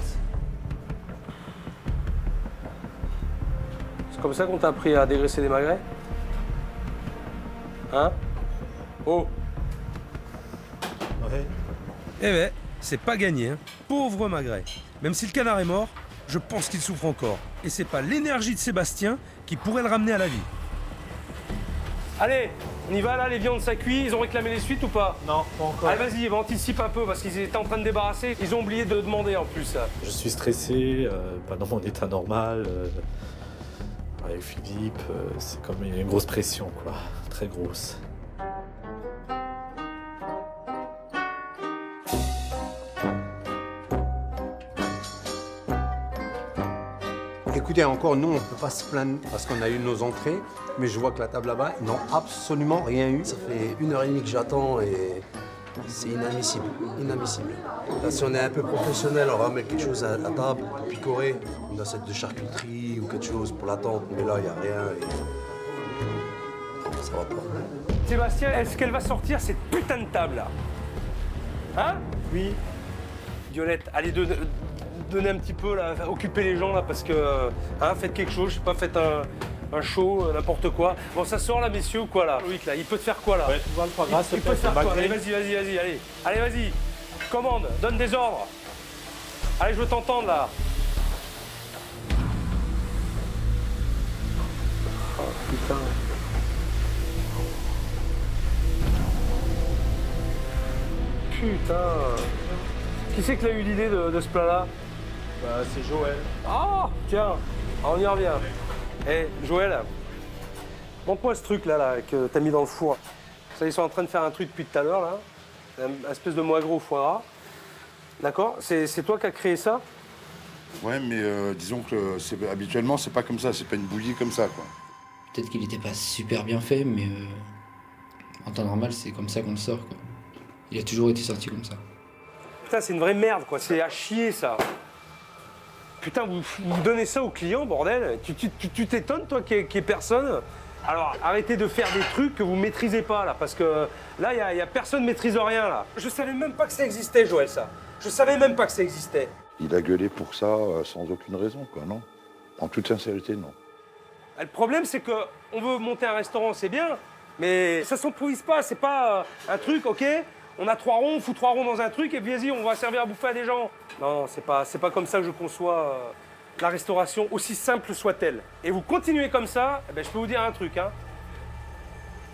C'est comme ça qu'on t'a appris à dégraisser des magrets? Hein? Oh! Ouais. Eh ben, c'est pas gagné, hein. Pauvre magret. Même si le canard est mort, je pense qu'il souffre encore. Et c'est pas l'énergie de Sébastien qui pourrait le ramener à la vie. Allez, on y va là, les viandes ça cuit, ils ont réclamé les suites ou pas? Non, pas encore. Allez, vas-y, anticipe un peu parce qu'ils étaient en train de débarrasser. Ils ont oublié de demander en plus. Je suis stressé, pas dans mon état normal. Avec Philippe, c'est comme une grosse pression, quoi. Très grosse. Écoutez, encore nous, on ne peut pas se plaindre parce qu'on a eu nos entrées, mais je vois que la table là-bas, ils n'ont absolument rien eu. Ça fait 1h30 que j'attends et c'est inadmissible. Inadmissible. Là, si on est un peu professionnel, on va mettre quelque chose à table pour picorer, une assiette de charcuterie ou quelque chose pour l'attente, mais là, il n'y a rien et ça va pas. Sébastien, est-ce qu'elle va sortir cette putain de table là? Hein? Oui. Violette, allez, donnez un petit peu là, occupez les gens là parce que. Hein, faites quelque chose, je sais pas, faites un show, n'importe quoi. Bon, ça sort là, messieurs, ou quoi là? Loïc, là, il peut te faire quoi là? Ouais, tu vois le foie gras, il peut te faire quoi? Allez, vas-y, allez. Allez, vas-y. Commande, donne des ordres. Allez, je veux t'entendre là. Oh putain. Putain. Qui c'est qui a eu l'idée de ce plat-là? Bah, c'est Joël. Ah, tiens, on y revient. Eh, Joël, montre-moi ce truc-là que t'as mis dans le four. Ça, ils sont en train de faire un truc depuis tout à l'heure, là. Un espèce de mois gros au foie gras. D'accord? C'est toi qui as créé ça? Ouais, mais disons que habituellement, c'est pas comme ça. C'est pas une bouillie comme ça, quoi. Peut-être qu'il n'était pas super bien fait, mais en temps normal, c'est comme ça qu'on le sort, quoi. Il a toujours été sorti comme ça. Putain, c'est une vraie merde, quoi. C'est à chier, ça. Putain, vous donnez ça aux clients, bordel. Tu t'étonnes, toi, qu'il y ait personne? Alors, arrêtez de faire des trucs que vous maîtrisez pas, là, parce que là, il y a personne ne maîtrise rien, là. Je savais même pas que ça existait, Joël, ça. Je savais même pas que ça existait. Il a gueulé pour ça sans aucune raison, quoi, non? En toute sincérité, non. Le problème, c'est qu'on veut monter un restaurant, c'est bien, mais ça s'improvise pas. C'est pas un truc, ok? On a 3 ronds, on fout 3 ronds dans un truc et puis vas-y, on va servir à bouffer à des gens. Non, c'est pas comme ça que je conçois la restauration, aussi simple soit-elle. Et vous continuez comme ça, eh ben, je peux vous dire un truc, hein.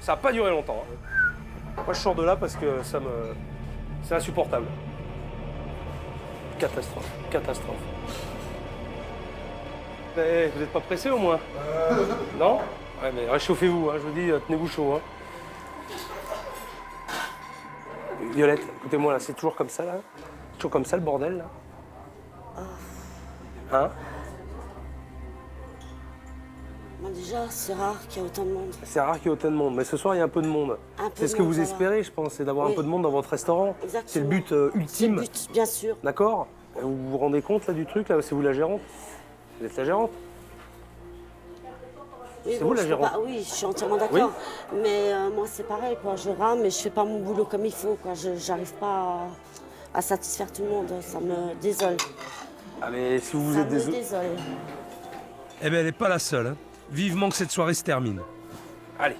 Ça va pas durer longtemps. Hein. Moi, je sors de là parce que c'est insupportable. Catastrophe. Eh, vous n'êtes pas pressé au moins? Non? Ouais, mais réchauffez-vous, hein, je vous dis, tenez-vous chaud. Hein. Violette, écoutez-moi là, c'est toujours comme ça là? Toujours comme ça le bordel là? Hein? Bon, déjà, c'est rare qu'il y ait autant de monde. C'est rare qu'il y ait autant de monde, mais ce soir il y a un peu de monde. C'est ce que vous espérez, je pense, c'est d'avoir un peu de monde dans votre restaurant. Exactement. C'est le but ultime. C'est le but, bien sûr. D'accord? Vous vous rendez compte là du truc là? C'est vous la gérante? Vous êtes la gérante? Oui, c'est vous la gérante? Oui, je suis entièrement d'accord. Oui. Mais moi, c'est pareil, quoi. Je rame et je fais pas mon boulot comme il faut, quoi. j'arrive pas à satisfaire tout le monde. Ça me désole. Ah, mais si vous êtes désolé. Ça me désole. Eh ben, elle n'est pas la seule. Hein. Vivement que cette soirée se termine. Allez,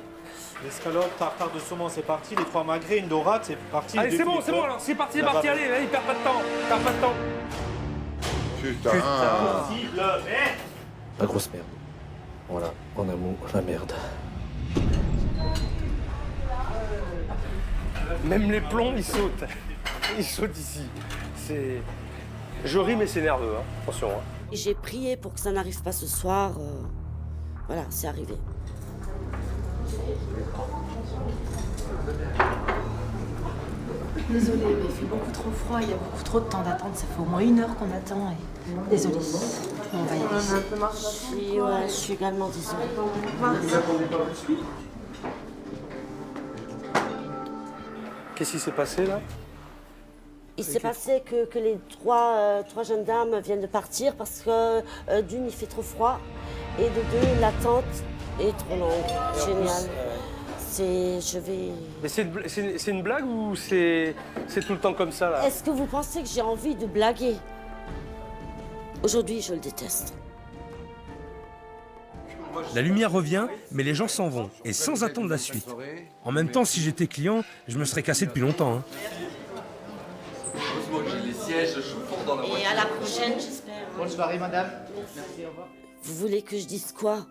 L'escalope, tartare de saumon, c'est parti. Les 3 magrets, une dorade, c'est parti. Allez, c'est bon, alors, c'est parti, allez, allez, perds pas de temps, Putain. La grosse merde. Voilà, en un mot, la merde. Même les plombs, ils sautent. Ils sautent ici. Je ris, mais c'est nerveux, hein. Attention. Hein. J'ai prié pour que ça n'arrive pas ce soir. Voilà, c'est arrivé. Désolée, mais il fait beaucoup trop froid, il y a beaucoup trop de temps d'attente. Ça fait au moins 1 heure qu'on attend. Et... Désolée. On va y aller. Je suis également désolée. Qu'est-ce qui s'est passé là? Il s'est passé que les trois jeunes dames viennent de partir parce que d'une, il fait trop froid et de deux, l'attente est trop longue. Génial. Mais c'est une blague ou c'est tout le temps comme ça là? Est-ce que vous pensez que j'ai envie de blaguer? Aujourd'hui, je le déteste. La lumière revient, mais les gens s'en vont, et sans attendre la suite. En même temps, si j'étais client, je me serais cassé depuis longtemps. Hein. Et à la prochaine, j'espère. Bonne soirée, madame. Merci, au revoir. Vous voulez que je dise quoi?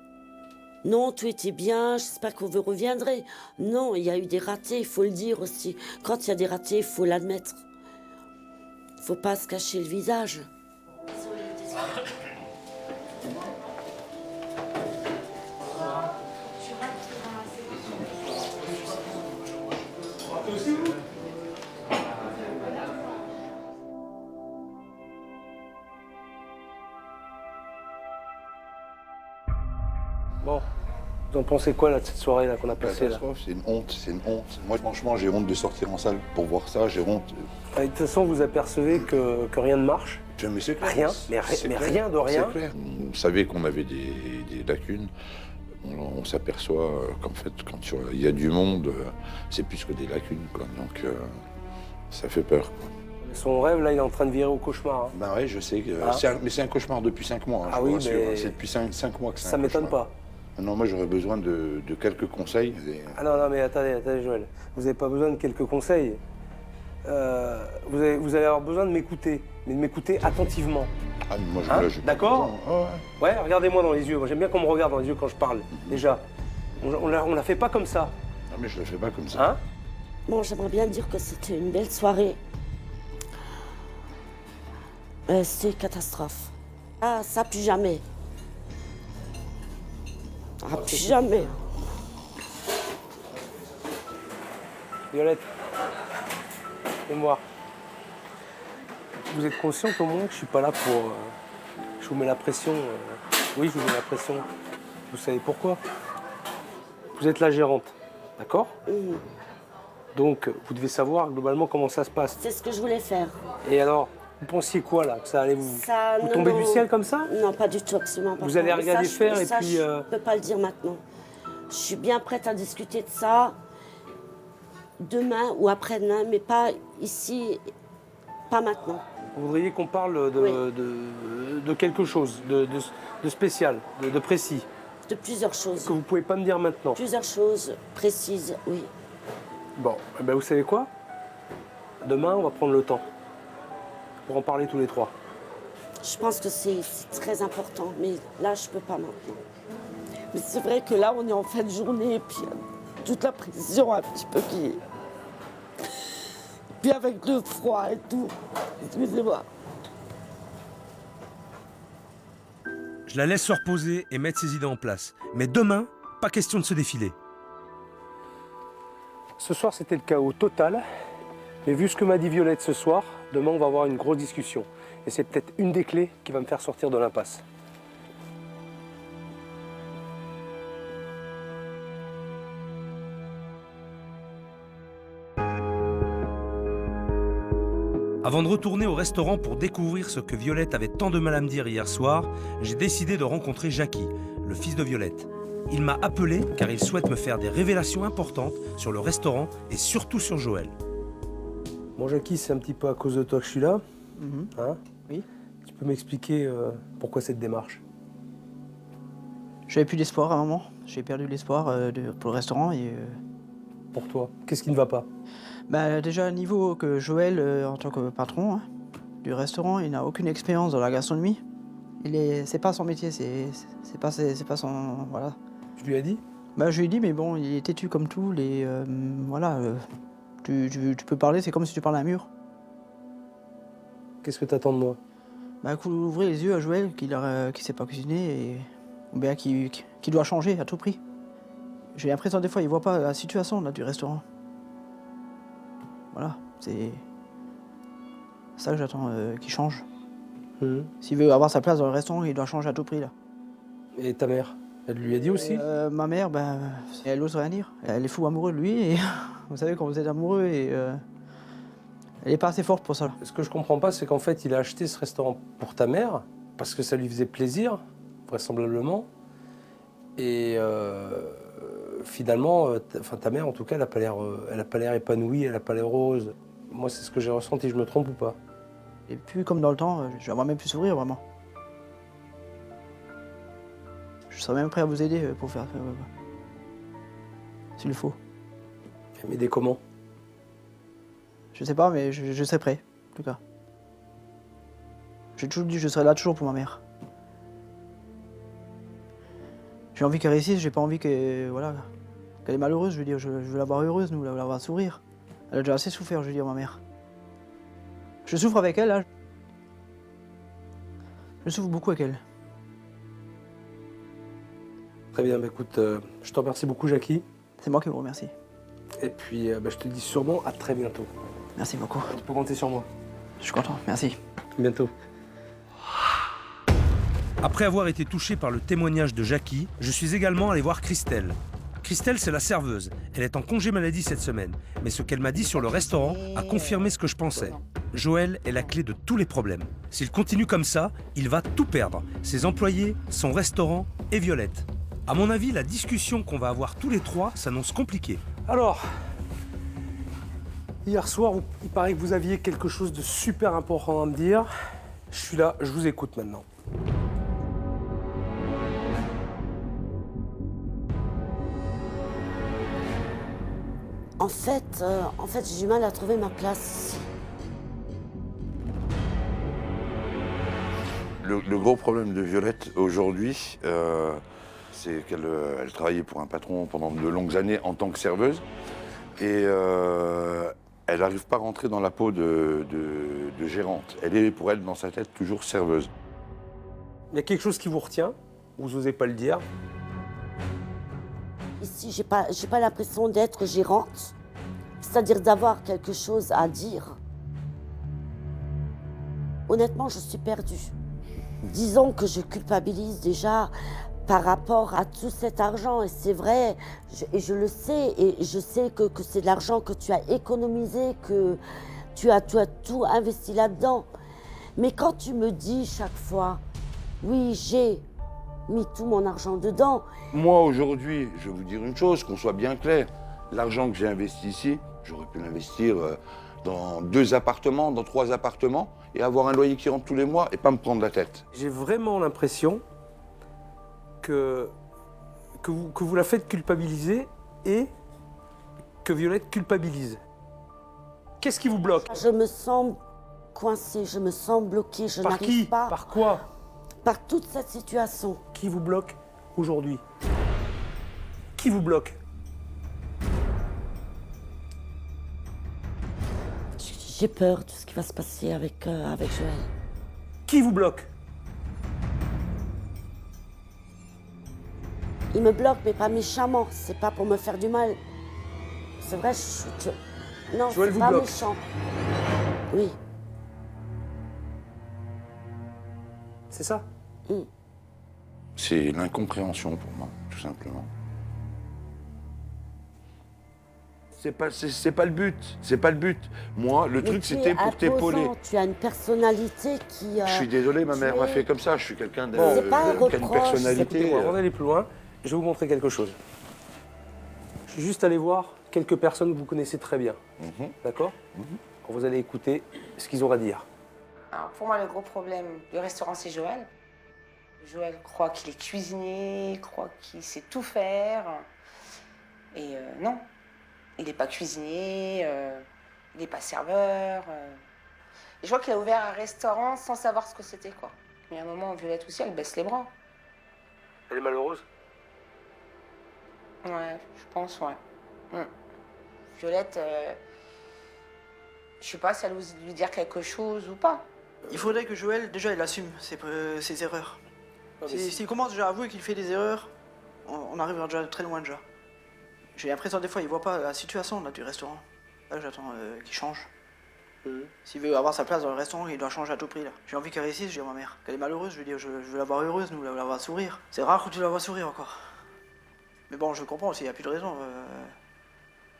Non, tout était bien, j'espère que vous reviendrez. Non, il y a eu des ratés, il faut le dire aussi. Quand il y a des ratés, il faut l'admettre. Il ne faut pas se cacher le visage. Bon, vous en pensez quoi là de cette soirée là qu'on a passée là? C'est une honte, c'est une honte. Moi franchement j'ai honte de sortir en salle pour voir ça, j'ai honte. De toute façon vous apercevez que rien ne marche? Mais c'est clair. Rien, mais rien de rien. C'est clair. On savait qu'on avait des lacunes. On s'aperçoit qu'en fait quand il y a du monde, c'est plus que des lacunes quoi. Donc ça fait peur quoi. Son rêve là il est en train de virer au cauchemar. Hein. Ben oui je sais, mais c'est un cauchemar depuis 5 mois. Hein, ah oui, mais... C'est depuis 5 mois que c'est un cauchemar. Ça m'étonne pas. Non, moi j'aurais besoin de quelques conseils. Ah non, mais attendez Joël, vous n'avez pas besoin de quelques conseils. Vous allez avoir besoin de m'écouter, mais de m'écouter attentivement. Ah, mais moi je d'accord. Ouais, regardez-moi dans les yeux. Moi j'aime bien qu'on me regarde dans les yeux quand je parle. Déjà, on la fait pas comme ça. Non mais je la fais pas comme ça. Hein? Bon, j'aimerais bien dire que c'était une belle soirée. C'est catastrophe. Ah, ça plus jamais. Ah, plus jamais. Violette, et moi. Vous êtes consciente au moins que je suis pas là pour... je vous mets la pression. Oui, je vous mets la pression. Vous savez pourquoi? Vous êtes la gérante, d'accord? Donc, vous devez savoir globalement comment ça se passe. C'est ce que je voulais faire. Et alors, vous pensiez quoi là? Que ça allait vous tomber du ciel comme ça? Non, pas du tout, absolument pas. Vous allez regarder faire et puis... Je ne peux pas le dire maintenant. Je suis bien prête à discuter de ça demain ou après-demain, mais pas ici, pas maintenant. Vous voudriez qu'on parle de quelque chose, de spécial, de précis? De plusieurs choses. Que vous ne pouvez pas me dire maintenant? Plusieurs choses précises, oui. Bon, eh ben vous savez quoi? Demain, on va prendre le temps pour en parler tous les trois. Je pense que c'est très important, mais là, je ne peux pas maintenant. Mais c'est vrai que là, on est en fin de journée, et puis toute la pression un petit peu qui... Puis avec le froid et tout. Excusez-moi. Je la laisse se reposer et mettre ses idées en place. Mais demain, pas question de se défiler. Ce soir, c'était le chaos total. Mais vu ce que m'a dit Violette ce soir, demain, on va avoir une grosse discussion. Et c'est peut-être une des clés qui va me faire sortir de l'impasse. Avant de retourner au restaurant pour découvrir ce que Violette avait tant de mal à me dire hier soir, j'ai décidé de rencontrer Jackie, le fils de Violette. Il m'a appelé car il souhaite me faire des révélations importantes sur le restaurant et surtout sur Joël. Bon Jackie, c'est un petit peu à cause de toi que je suis là. Hein? Oui. Tu peux m'expliquer pourquoi cette démarche? J'avais plus d'espoir à un moment. J'ai perdu l'espoir pour le restaurant. Pour toi, qu'est-ce qui ne va pas? Bah, déjà, à niveau que Joël, en tant que patron hein, du restaurant, il n'a aucune expérience dans la gastronomie. C'est pas son métier, c'est pas son... Voilà. Tu lui as dit? Bah, je lui ai dit, mais bon, il est têtu comme tout. Voilà, tu peux parler, c'est comme si tu parlais à un mur. Qu'est-ce que tu attends de moi? Bah, ouvrez les yeux à Joël qui sait pas cuisiner ou bien qui doit changer à tout prix. J'ai l'impression des fois il voit pas la situation là, du restaurant. Voilà, c'est ça que j'attends qu'il change. S'il veut avoir sa place dans le restaurant, il doit changer à tout prix là. Et ta mère, elle lui a dit aussi? Ma mère, elle ose rien dire. Elle est fou amoureuse de lui et vous savez quand vous êtes amoureux elle est pas assez forte pour ça. Ce que je comprends pas, c'est qu'en fait, il a acheté ce restaurant pour ta mère, parce que ça lui faisait plaisir, vraisemblablement. Et finalement, ta mère, en tout cas, elle n'a pas l'air épanouie, elle n'a pas l'air heureuse. Moi, c'est ce que j'ai ressenti, je me trompe ou pas? Et puis, comme dans le temps, je vais avoir même pu sourire, vraiment. Je serais même prêt à vous aider pour faire... s'il le faut. M'aider comment? Je sais pas, mais je serai prêt, en tout cas. J'ai toujours dit que je serai là toujours pour ma mère. J'ai envie qu'elle réussisse, j'ai pas envie qu'elle est malheureuse, je veux dire, je veux la voir heureuse, nous, la voir sourire. Elle a déjà assez souffert, je veux dire, ma mère. Je souffre avec elle, là. Je souffre beaucoup avec elle. Très bien, écoute, je te remercie beaucoup, Jackie. C'est moi qui vous remercie. Et puis, je te dis sûrement à très bientôt. Merci beaucoup. Tu peux compter sur moi. Je suis content, merci. À bientôt. Après avoir été touché par le témoignage de Jackie, je suis également allé voir Christelle. Christelle, c'est la serveuse. Elle est en congé maladie cette semaine. Mais ce qu'elle m'a dit sur le restaurant a confirmé ce que je pensais. Joël est la clé de tous les problèmes. S'il continue comme ça, il va tout perdre. Ses employés, son restaurant et Violette. À mon avis, la discussion qu'on va avoir tous les trois s'annonce compliquée. Alors, hier soir, il paraît que vous aviez quelque chose de super important à me dire. Je suis là, je vous écoute maintenant. En fait, j'ai du mal à trouver ma place ici. Le gros problème de Violette aujourd'hui, c'est qu'elle travaillait pour un patron pendant de longues années en tant que serveuse. Et elle n'arrive pas à rentrer dans la peau de gérante. Elle est, pour elle, dans sa tête, toujours serveuse. Il y a quelque chose qui vous retient, vous n'osez pas le dire. Ici, j'ai pas l'impression d'être gérante, c'est-à-dire d'avoir quelque chose à dire. Honnêtement, je suis perdue. Disons que je culpabilise déjà par rapport à tout cet argent, et c'est vrai, je le sais, et je sais que c'est de l'argent que tu as économisé, que tu as tout investi là-dedans. Mais quand tu me dis chaque fois, oui, j'ai mis tout mon argent dedans. Moi, aujourd'hui, je vais vous dire une chose, qu'on soit bien clair. L'argent que j'ai investi ici, j'aurais pu l'investir dans 2 appartements, dans 3 appartements, et avoir un loyer qui rentre tous les mois et pas me prendre la tête. J'ai vraiment l'impression que vous la faites culpabiliser et que Violette culpabilise. Qu'est-ce qui vous bloque? Je me sens coincée, je me sens bloquée, je Par n'arrive qui? pas. Par quoi? Par toute cette situation. Qui vous bloque aujourd'hui? Qui vous bloque? J'ai peur de ce qui va se passer avec Joël. Qui vous bloque? Il me bloque, mais pas méchamment. C'est pas pour me faire du mal. C'est vrai, non, Joël c'est vous pas bloque. méchant. Oui. C'est ça? C'est l'incompréhension pour moi, tout simplement. C'est pas le but, c'est pas le but. Moi, le truc, c'était pour t'épauler. Tu as une personnalité qui... Je suis désolé, ma mère m'a fait comme ça, je suis quelqu'un qui C'est pas un a une reproche, personnalité. Écoutez-moi, avant d'aller plus loin, je vais vous montrer quelque chose. Je suis juste allé voir quelques personnes que vous connaissez très bien. D'accord? Vous allez écouter ce qu'ils ont à dire. Alors, pour moi, le gros problème du restaurant, c'est Joël. Joël croit qu'il est cuisinier, croit qu'il sait tout faire. Et non, il n'est pas cuisinier, il n'est pas serveur. Et je vois qu'il a ouvert un restaurant sans savoir ce que c'était, quoi. Mais à un moment, Violette aussi, elle baisse les bras. Elle est malheureuse? Ouais, je pense, ouais. Violette, je sais pas si elle ose lui dire quelque chose ou pas. Il faudrait que Joël, déjà, il assume ses erreurs. S'il commence déjà à avouer qu'il fait des erreurs, on arrivera déjà très loin déjà. J'ai l'impression des fois, il voit pas la situation là, du restaurant. Là, j'attends qu'il change. S'il veut avoir sa place dans le restaurant, il doit changer à tout prix là. J'ai envie qu'elle réussisse, je dis à ma mère qu'elle est malheureuse, je lui dis je veux la voir heureuse, nous, la voir sourire. C'est rare que tu la vois sourire encore. Mais bon, je comprends aussi, il n'y a plus de raison.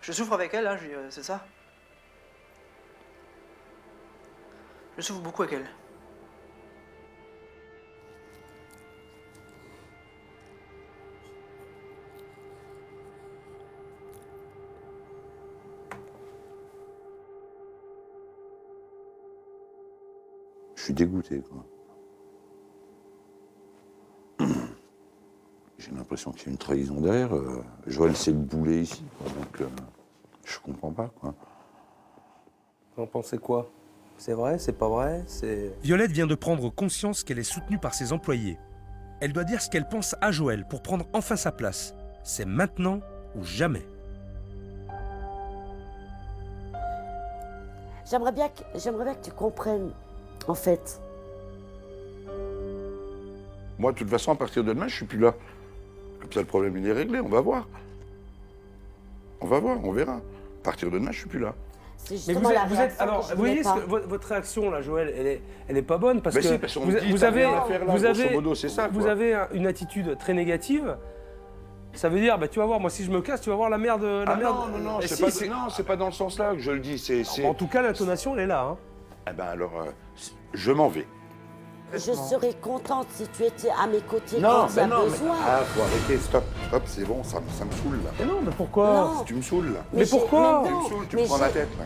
Je souffre avec elle, là, je dis c'est ça. Je souffre beaucoup avec elle. Je suis dégoûté, quoi. J'ai l'impression qu'il y a une trahison derrière. Joël s'est le boulet ici, quoi, donc je comprends pas, quoi. Vous en pensez quoi? C'est vrai, c'est pas vrai, c'est... Violette vient de prendre conscience qu'elle est soutenue par ses employés. Elle doit dire ce qu'elle pense à Joël pour prendre enfin sa place. C'est maintenant ou jamais. J'aimerais bien que tu comprennes, en fait. Moi, de toute façon, à partir de demain, je suis plus là. Comme ça, le problème, il est réglé, on va voir. On va voir, on verra. À partir de demain, je suis plus là. C'est Mais justement la réaction alors, que je vous voyez, voulais pas. votre réaction là, Joël, elle est pas bonne parce Mais que si, parce qu'on me dit, vous t'as avez, rien à faire là, grosso modo, c'est ça, vous quoi. avez une attitude très négative. Ça veut dire, bah, tu vas voir, moi si je me casse, tu vas voir la merde. Non, Et c'est pas dans le sens là que je le dis. En tout cas, l'intonation, elle est là. Hein. Eh ben alors, je m'en vais. Je serais contente si tu étais à mes côtés Non, quand il y a mais non, besoin. Ah, faut arrêter, stop, c'est bon, ça me saoule là. Mais non, mais pourquoi? Non. Tu me saoules là. Mais pourquoi? Tu me saoules, tu me prends la tête là.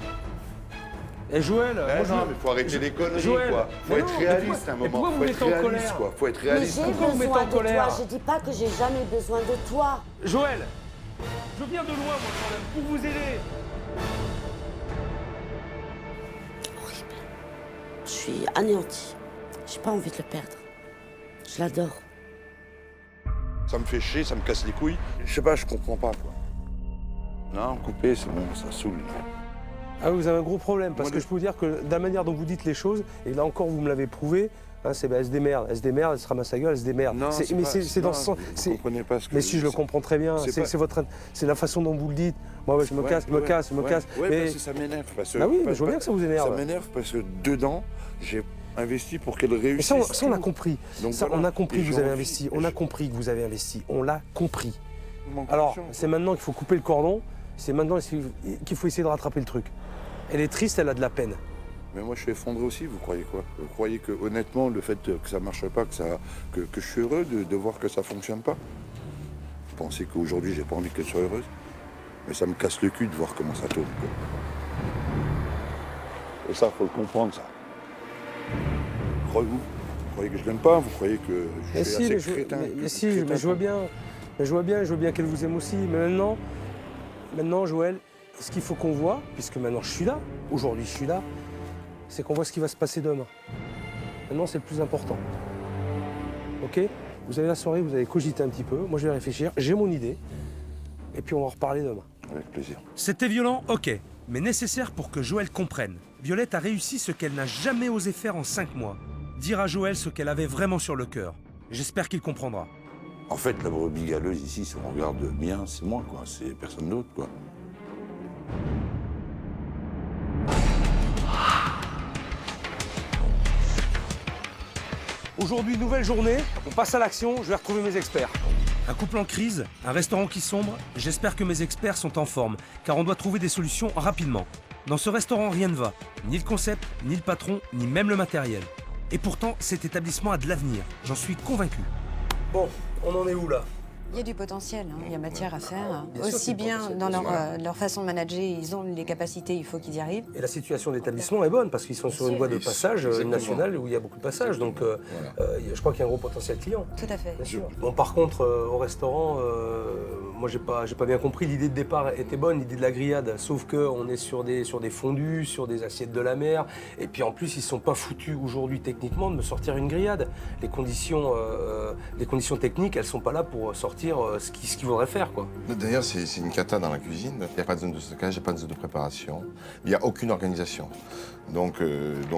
Et Joël, mais faut arrêter les conneries, Joël, quoi. Faut être réaliste un moment. Pourquoi vous Faut être mettez en réaliste, colère? quoi. Faut être Mais réaliste. j'ai Pourquoi vous mettez besoin en de toi. colère? Je dis pas que j'ai jamais besoin de toi. Joël, je viens de loin, moi, quand même, pour vous aider. Horrible. Je suis anéantie. J'ai pas envie de le perdre. Je l'adore. Ça me fait chier, ça me casse les couilles. Je sais pas, je comprends pas, quoi. Non, couper, c'est bon, ça saoule. Ah, vous avez un gros problème, parce que je peux vous dire que de la manière dont vous dites les choses, et là encore vous me l'avez prouvé, hein, c'est elle se démerde, elle se ramasse sa gueule, elle se démerde. Non, Mais c'est dans ce sens. Vous comprenez pas ce que Mais si, je le comprends très bien, c'est la façon dont vous le dites. Moi, je me casse. Ouais, Mais... parce que ça m'énerve. Bah oui, mais je vois bien que ça vous énerve. Ça m'énerve parce que dedans, j'ai investi pour qu'elle réussisse. Mais ça, on a compris. Donc, ça, voilà. on a compris Et que vous avez investi. On a compris que vous avez investi. On l'a compris. Alors, c'est maintenant qu'il faut couper le cordon. C'est maintenant qu'il faut essayer de rattraper le truc. Elle est triste, elle a de la peine. Mais moi, je suis effondré aussi, vous croyez quoi? Vous croyez que, honnêtement, le fait que ça ne marche pas, que je suis heureux de voir que ça ne fonctionne pas? Vous pensez qu'aujourd'hui, j'ai pas envie qu'elle soit heureuse? Mais ça me casse le cul de voir comment ça tourne, quoi. Et ça, faut le comprendre, ça. Croyez-vous? Vous croyez que je l'aime pas? Vous croyez que je suis assez crétin? Mais je vois bien. Mais je vois bien qu'elle vous aime aussi. Mais maintenant, Joël, ce qu'il faut qu'on voit, puisque maintenant je suis là, aujourd'hui je suis là, c'est qu'on voit ce qui va se passer demain. Maintenant, c'est le plus important. Ok? Vous avez la soirée, vous allez cogiter un petit peu. Moi, je vais réfléchir. J'ai mon idée. Et puis, on va en reparler demain. Avec plaisir. C'était violent, ok, mais nécessaire pour que Joël comprenne. Violette a réussi ce qu'elle n'a jamais osé faire en 5 mois. Dire à Joël ce qu'elle avait vraiment sur le cœur. J'espère qu'il comprendra. En fait, la brebis galeuse ici, si on regarde bien, c'est moi, quoi. C'est personne d'autre, quoi. Aujourd'hui, nouvelle journée, on passe à l'action, je vais retrouver mes experts. Un couple en crise, un restaurant qui sombre, j'espère que mes experts sont en forme, car on doit trouver des solutions rapidement. Dans ce restaurant, rien ne va. Ni le concept, ni le patron, ni même le matériel. Et pourtant, cet établissement a de l'avenir, j'en suis convaincu. Bon, on en est où là? Il y a du potentiel, hein. Il y a matière à faire. Bien sûr, c'est Aussi du bien potentiel. dans Voilà. leur façon de manager, ils ont les capacités, il faut qu'ils y arrivent. Et la situation d'établissement est bonne parce qu'ils sont sur une voie de passage nationale où il y a beaucoup de passages. Donc je crois qu'il y a un gros potentiel client. Tout à fait. Bien sûr. Bon, par contre, au restaurant, moi j'ai pas bien compris. L'idée de départ était bonne, l'idée de la grillade. Sauf qu'on est sur des fondus, sur des assiettes de la mer. Et puis en plus, ils sont pas foutus aujourd'hui techniquement de me sortir une grillade. Les conditions techniques, elles sont pas là pour sortir ce qu'ils voudraient faire, quoi. D'ailleurs, c'est une cata dans la cuisine. Il n'y a pas de zone de stockage, il n'y a pas de zone de préparation. Il n'y a aucune organisation. Donc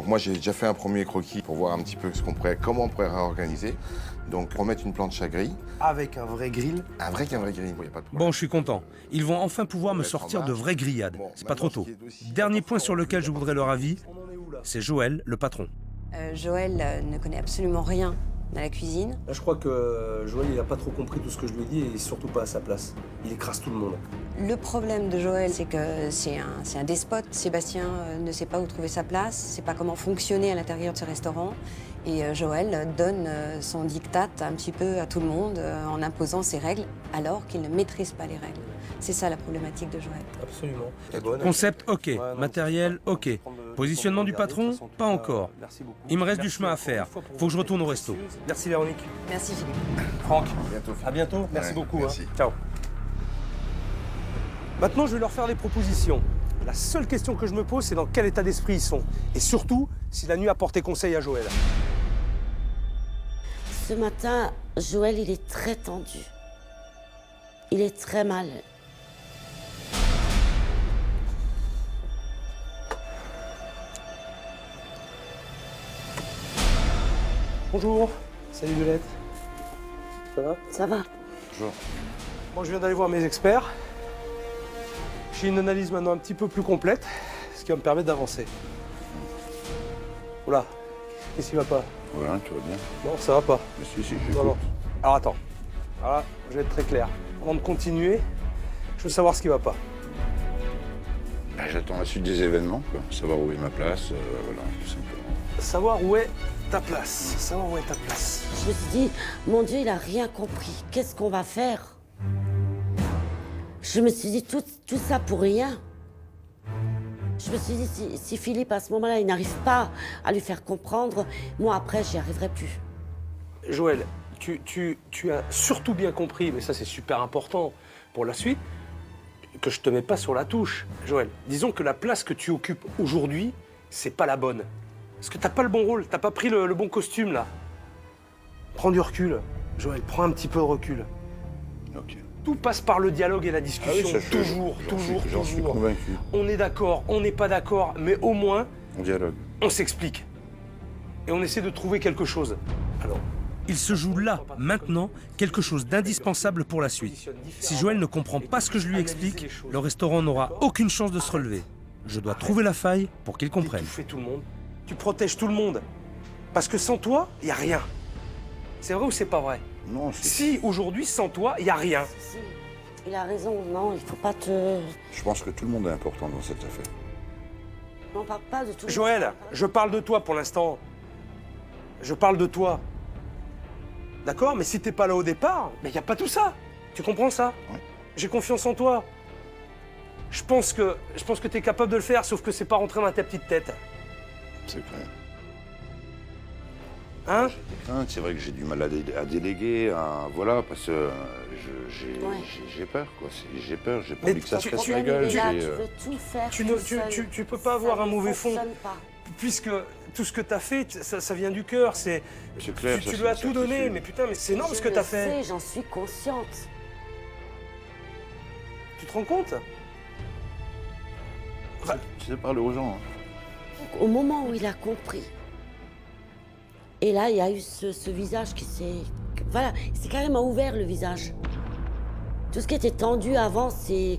moi, j'ai déjà fait un premier croquis pour voir un petit peu comment on pourrait réorganiser. Donc, remettre une planche à grille. Avec un vrai grill. Avec un vrai grill, il n'y a pas de problème. Bon, je suis content. Ils vont enfin pouvoir me sortir de vraies grillades. C'est pas trop tôt. Dernier point sur lequel je voudrais leur avis, c'est Joël, le patron. Joël ne connaît absolument rien à la cuisine. Là, je crois que Joël, il a pas trop compris tout ce que je lui ai dit et il est surtout pas à sa place. Il écrase tout le monde. Le problème de Joël, c'est que c'est un despote. Sébastien ne sait pas où trouver sa place, ne sait pas comment fonctionner à l'intérieur de ce restaurant. Et Joël donne son diktat un petit peu à tout le monde en imposant ses règles, alors qu'il ne maîtrise pas les règles. C'est ça la problématique de Joël. Absolument. Concept, ok. Matériel, ok. Positionnement du patron, pas encore. Il me reste du chemin à faire. Faut que je retourne au resto. Merci Véronique. Merci Philippe. Franck, à bientôt. Merci beaucoup. Merci. Hein. Ciao. Maintenant, je vais leur faire des propositions. La seule question que je me pose, c'est dans quel état d'esprit ils sont. Et surtout, si la nuit a porté conseil à Joël. Ce matin, Joël, il est très tendu. Il est très mal. Bonjour. Salut Violette. Ça va? Ça va. Bonjour. Bon, je viens d'aller voir mes experts. J'ai une analyse maintenant un petit peu plus complète, ce qui va me permettre d'avancer. Oula, qu'est-ce qui va pas? Ouais, tu vas bien. Non, ça va pas. Mais si, Non, j'écoute. non. Alors attends. Voilà, je vais être très clair. Avant de continuer, je veux savoir ce qui va pas. Bah, j'attends la suite des événements, quoi. Savoir où est ma place, voilà, tout simplement. Savoir où est ta place. Savoir où est ta place. Je me suis dit, mon Dieu, il a rien compris. Qu'est-ce qu'on va faire? Je me suis dit, tout ça pour rien. Je me suis dit, si Philippe, à ce moment-là, il n'arrive pas à lui faire comprendre, moi, après, j'y arriverai plus. Joël, tu as surtout bien compris, mais ça c'est super important pour la suite, que je te mets pas sur la touche. Joël, disons que la place que tu occupes aujourd'hui, c'est pas la bonne. Parce que t'as pas le bon rôle, t'as pas pris le bon costume là. Prends du recul. Joël, prends un petit peu de recul. Ok. Tout passe par le dialogue et la discussion. Ah oui, ça, j'en suis convaincu. On est d'accord, on n'est pas d'accord, mais au moins, On dialogue. on s'explique. Et on essaie de trouver quelque chose. Alors, Il se joue là, maintenant, quelque chose d'indispensable pour la suite. Si Joël ne comprend pas ce que je lui explique, le restaurant n'aura aucune chance de se relever. Je dois trouver la faille pour qu'il comprenne. tu fais tout le monde, tu protèges tout le monde. Parce que sans toi, il n'y a rien. C'est vrai ou c'est pas vrai? Non, Si, aujourd'hui, sans toi, il n'y a rien. Si, il a raison, non, il faut pas te... Je pense que tout le monde est important dans cette affaire. On parle pas de tout. Joël, je parle de toi pour l'instant. Je parle de toi. D'accord? Mais si t'es pas là au départ, il n'y a pas tout ça. Tu comprends ça? J'ai confiance en toi. Je pense que tu es capable de le faire, sauf que c'est pas rentré dans ta petite tête. C'est clair. Hein? C'est vrai que j'ai du mal à déléguer, voilà, parce que j'ai peur, quoi. J'ai peur, j'ai pas envie que ça se casse la gueule. Tu peux pas avoir un mauvais fond, puisque tout ce que tu as fait, ça vient du cœur. C'est clair. Tu lui as tout donné, mais putain, mais c'est énorme ce que tu as fait. J'en suis consciente. Tu te rends compte? Tu sais parler aux gens. Hein. Au moment où il a compris, et là, il y a eu ce visage qui s'est... Voilà, il s'est carrément ouvert, le visage. Tout ce qui était tendu avant, c'est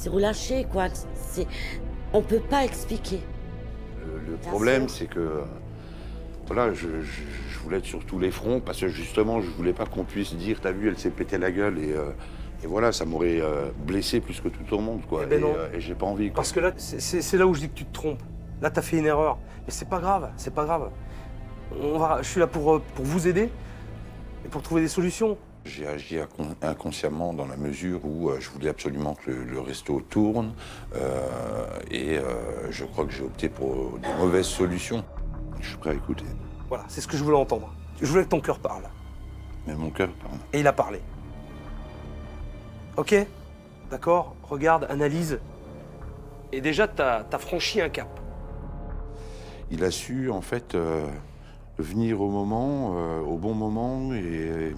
relâché, quoi. On peut pas expliquer. Le problème, c'est que... Voilà, je voulais être sur tous les fronts, parce que justement, je voulais pas qu'on puisse dire, t'as vu, elle s'est pété la gueule, et voilà, ça m'aurait blessé plus que tout au monde, quoi. Eh ben non. Et j'ai pas envie, quoi. Parce que là, c'est là où je dis que tu te trompes. Là, t'as fait une erreur. Mais c'est pas grave, c'est pas grave. Je suis là pour vous aider et pour trouver des solutions. J'ai agi inconsciemment dans la mesure où je voulais absolument que le resto tourne et je crois que j'ai opté pour de mauvaises solutions. Je suis prêt à écouter. Voilà, c'est ce que je voulais entendre. Je voulais que ton cœur parle. Mais mon cœur, pardon. Et il a parlé. Ok? D'accord? Regarde, analyse. Et déjà, t'as franchi un cap. Il a su, en fait, venir au bon moment, et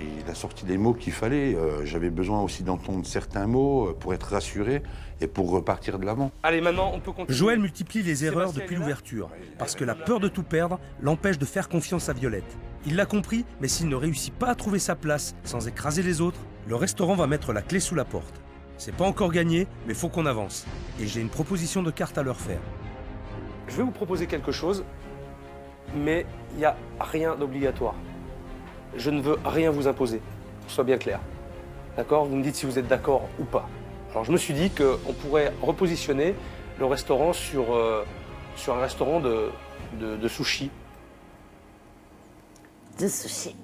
il a sorti les mots qu'il fallait. J'avais besoin aussi d'entendre certains mots pour être rassuré et pour repartir de l'avant. Allez, maintenant, on peut continuer. Joël multiplie les erreurs depuis l'ouverture, parce que la peur de tout perdre l'empêche de faire confiance à Violette. Il l'a compris, mais s'il ne réussit pas à trouver sa place sans écraser les autres, le restaurant va mettre la clé sous la porte. C'est pas encore gagné, mais faut qu'on avance. Et j'ai une proposition de carte à leur faire. Je vais vous proposer quelque chose, mais il n'y a rien d'obligatoire. Je ne veux rien vous imposer, pour soit bien clair. D'accord? Vous me dites si vous êtes d'accord ou pas. Alors je me suis dit qu'on pourrait repositionner le restaurant sur un restaurant de sushi. De sushi.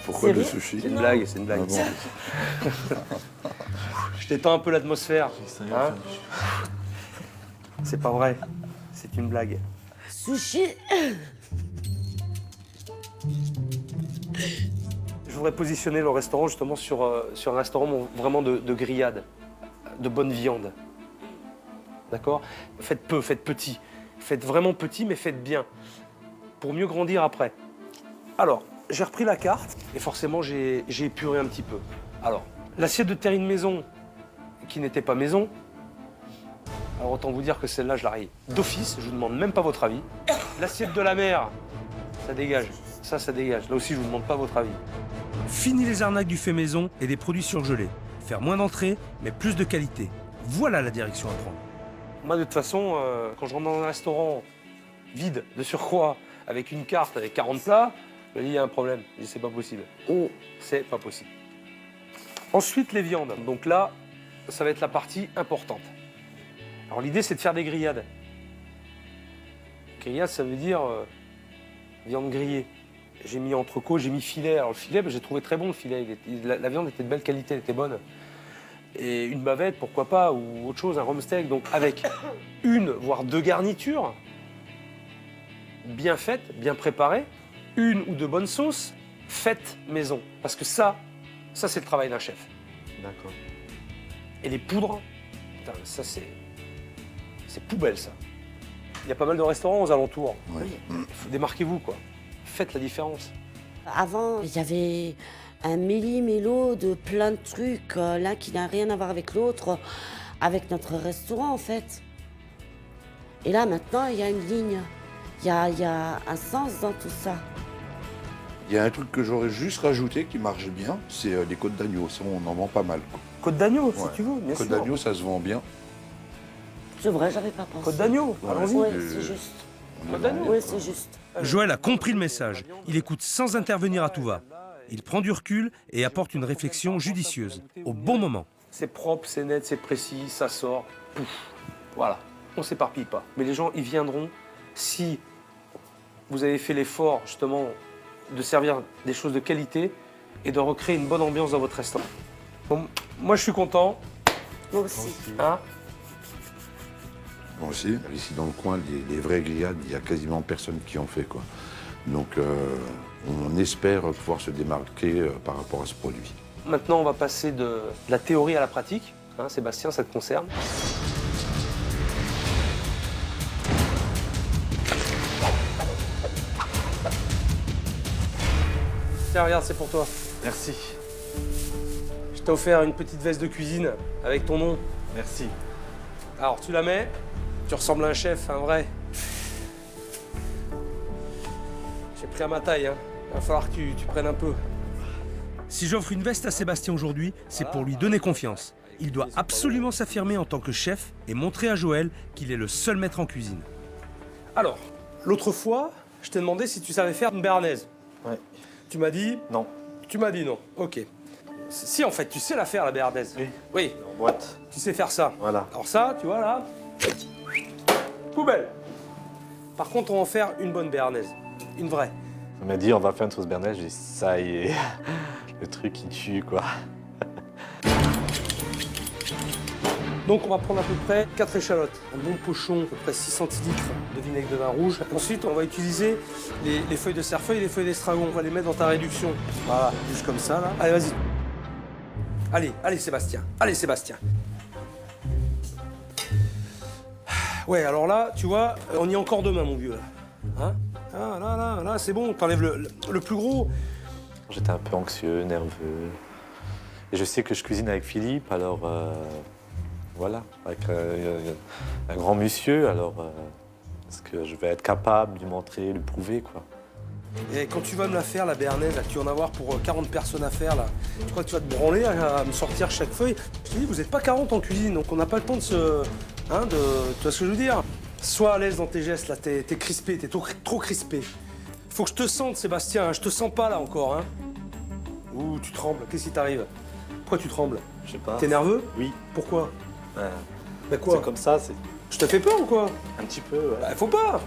Pourquoi Sérieux? de sushi? C'est une blague, c'est une blague. Ah bon. Je détends un peu l'atmosphère. Hein? C'est pas vrai, c'est une blague. Sushi. Je voudrais positionner le restaurant justement sur un restaurant vraiment de grillade, de bonne viande. D'accord? Faites peu, faites petit. Faites vraiment petit, mais faites bien. Pour mieux grandir après. Alors, j'ai repris la carte et forcément j'ai épuré un petit peu. Alors, l'assiette de terrine maison, qui n'était pas maison, alors autant vous dire que celle-là, je la raye d'office, je vous demande même pas votre avis. L'assiette de la mer, ça dégage. Ça dégage. Là aussi, je vous demande pas votre avis. Fini les arnaques du fait maison et des produits surgelés. Faire moins d'entrées, mais plus de qualité. Voilà la direction à prendre. Moi, de toute façon, quand je rentre dans un restaurant vide, de surcroît, avec une carte avec 40 plats, je me dis, il y a un problème. Je dis, c'est pas possible. Oh, c'est pas possible. Ensuite, les viandes. Donc là, ça va être la partie importante. Alors l'idée, c'est de faire des grillades. Grillade, ça veut dire viande grillée. J'ai mis entrecôte, j'ai mis filet. Alors le filet, j'ai trouvé très bon le filet. La viande était de belle qualité, elle était bonne. Et une bavette, pourquoi pas, ou autre chose, un rhum steak. Donc avec une, voire deux garnitures, bien faites, bien préparées, une ou deux bonnes sauces, faites maison. Parce que ça c'est le travail d'un chef. D'accord. Et les poudres, putain, ça c'est poubelle ça. Il y a pas mal de restaurants aux alentours. Ouais. Démarquez-vous quoi. Faites la différence. Avant, il y avait un méli-mélo de plein de trucs, l'un qui n'a rien à voir avec l'autre, avec notre restaurant en fait. Et là maintenant, il y a une ligne. Il y a un sens dans tout ça. Il y a un truc que j'aurais juste rajouté qui marche bien, c'est les côtes d'agneau. Ça, on en vend pas mal. Quoi. Côte d'agneau, Ouais. si tu veux, bien Côtes sûr. d'agneau, ça se vend bien. C'est vrai, j'avais pas pensé. Côte d'agneau, allons-y. Oui, c'est juste. Côte d'agneau. Oui, c'est juste. Joël a compris le message. Il écoute sans intervenir à tout va. Il prend du recul et apporte une réflexion judicieuse, au bon moment. C'est propre, c'est net, c'est précis, ça sort. Pouf. Voilà, on s'éparpille pas. Mais les gens, ils viendront si vous avez fait l'effort, justement, de servir des choses de qualité et de recréer une bonne ambiance dans votre restaurant. Bon, moi, je suis content. Moi aussi. Hein? Moi aussi. Ici, dans le coin, les vraies grillades, il y a quasiment personne qui en fait, quoi. Donc, on espère pouvoir se démarquer par rapport à ce produit. Maintenant, on va passer de la théorie à la pratique. Hein, Sébastien, ça te concerne. Tiens, regarde, c'est pour toi. Merci. Je t'ai offert une petite veste de cuisine avec ton nom. Merci. Alors, tu la mets, tu ressembles à un chef, un vrai. J'ai pris à ma taille, hein. Il va falloir que tu prennes un peu. Si j'offre une veste à Sébastien aujourd'hui, c'est pour lui donner confiance. Il doit absolument s'affirmer en tant que chef et montrer à Joël qu'il est le seul maître en cuisine. Alors, l'autre fois, je t'ai demandé si tu savais faire une béarnaise. Ouais. Tu m'as dit non. Tu m'as dit non. Ok. Si, en fait, tu sais la faire, la béarnaise. Oui. Oui. En boîte. Tu sais faire ça. Voilà. Alors ça, tu vois, là, poubelle. Par contre, on va en faire une bonne béarnaise. Une vraie. On m'a dit on va faire une sauce béarnaise, j'ai dit ça y est, le truc qui tue quoi. Donc on va prendre à peu près 4 échalotes, un bon pochon, à peu près 6 centilitres de vinaigre de vin rouge. Ensuite on va utiliser les feuilles de cerfeuil et les feuilles d'estragon. On va les mettre dans ta réduction. Voilà, juste comme ça là. Allez vas-y. Allez Sébastien, Ouais alors là, tu vois, on y est encore demain mon vieux là. Hein? Ah là, c'est bon, t'enlèves le plus gros. J'étais un peu anxieux, nerveux. Et je sais que je cuisine avec Philippe, alors voilà, avec un grand monsieur, alors est-ce que je vais être capable de lui montrer, de lui prouver quoi. Et quand tu vas me la faire, la béarnaise, là, tu vas en avoir pour 40 personnes à faire, là. Tu crois que tu vas te branler à me sortir chaque feuille? Je te dis, vous n'êtes pas 40 en cuisine, donc on n'a pas le temps de se... Hein, tu vois ce que je veux dire? Sois à l'aise dans tes gestes, là, t'es crispé, t'es trop crispé. Faut que je te sente, Sébastien, hein. Je te sens pas, là, encore, hein. Ouh, tu trembles, qu'est-ce qui t'arrive? Pourquoi tu trembles? Je sais pas. T'es nerveux? Oui. Pourquoi? Bah quoi? C'est comme ça, c'est... Je te fais peur ou quoi? Un petit peu, ouais. Bah, faut pas!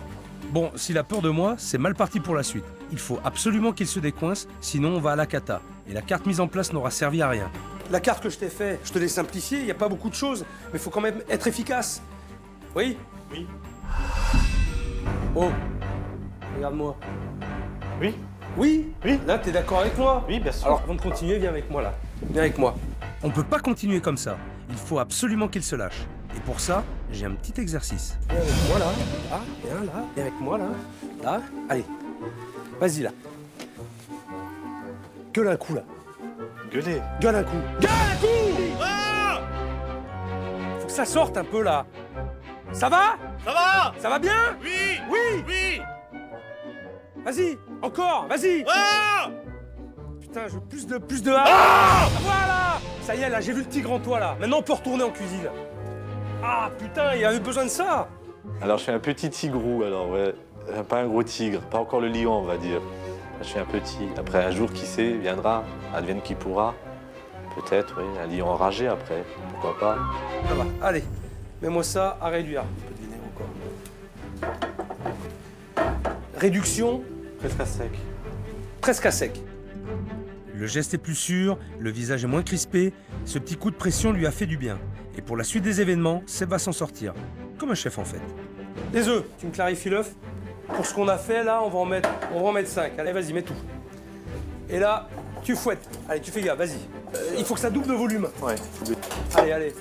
Bon, s'il a peur de moi, c'est mal parti pour la suite. Il faut absolument qu'il se décoince, sinon on va à la cata. Et la carte mise en place n'aura servi à rien. La carte que je t'ai faite, je te l'ai simplifiée, il n'y a pas beaucoup de choses, mais il faut quand même être efficace. Oui? Oui. Oh, regarde-moi. Oui? Oui? Oui? Là, t'es d'accord avec moi? Oui, bien sûr. Alors, avant de continuer, viens avec moi, là. Viens avec moi. On peut pas continuer comme ça. Il faut absolument qu'il se lâche. Et pour ça, j'ai un petit exercice. Viens avec moi, là. Ah, viens, là. Viens avec moi, là. Là. Allez. Vas-y, là. Gueule un coup, là. Gueuler. Gueule un coup. Gueule un coup! Ah! Faut que ça sorte un peu, là. Ça va? Ça va? Ça va bien? Oui! Oui! Oui! Vas-y! Encore! Vas-y! Ah! Putain, je veux plus de... Ah! Voilà! Ça y est, là, j'ai vu le tigre en toi, là. Maintenant, on peut retourner en cuisine. Ah, putain, il y avait besoin de ça! Alors, je suis un petit tigrou, alors, ouais. Pas un gros tigre, pas encore le lion, on va dire. Je suis un petit. Après, un jour, qui sait, viendra, advienne qui pourra. Peut-être, oui, un lion enragé après, pourquoi pas. Ça va, allez, mets-moi ça à réduire. Un peu de vinaigre encore. Réduction. Presque à sec. Presque à sec. Le geste est plus sûr, le visage est moins crispé. Ce petit coup de pression lui a fait du bien. Et pour la suite des événements, Seb va s'en sortir. Comme un chef en fait. Les œufs, tu me clarifies l'œuf? Pour ce qu'on a fait là, on va en mettre 5. Allez, vas-y, mets tout. Et là, tu fouettes. Allez, tu fais gaffe, vas-y. Il faut que ça double de volume. Ouais. Allez.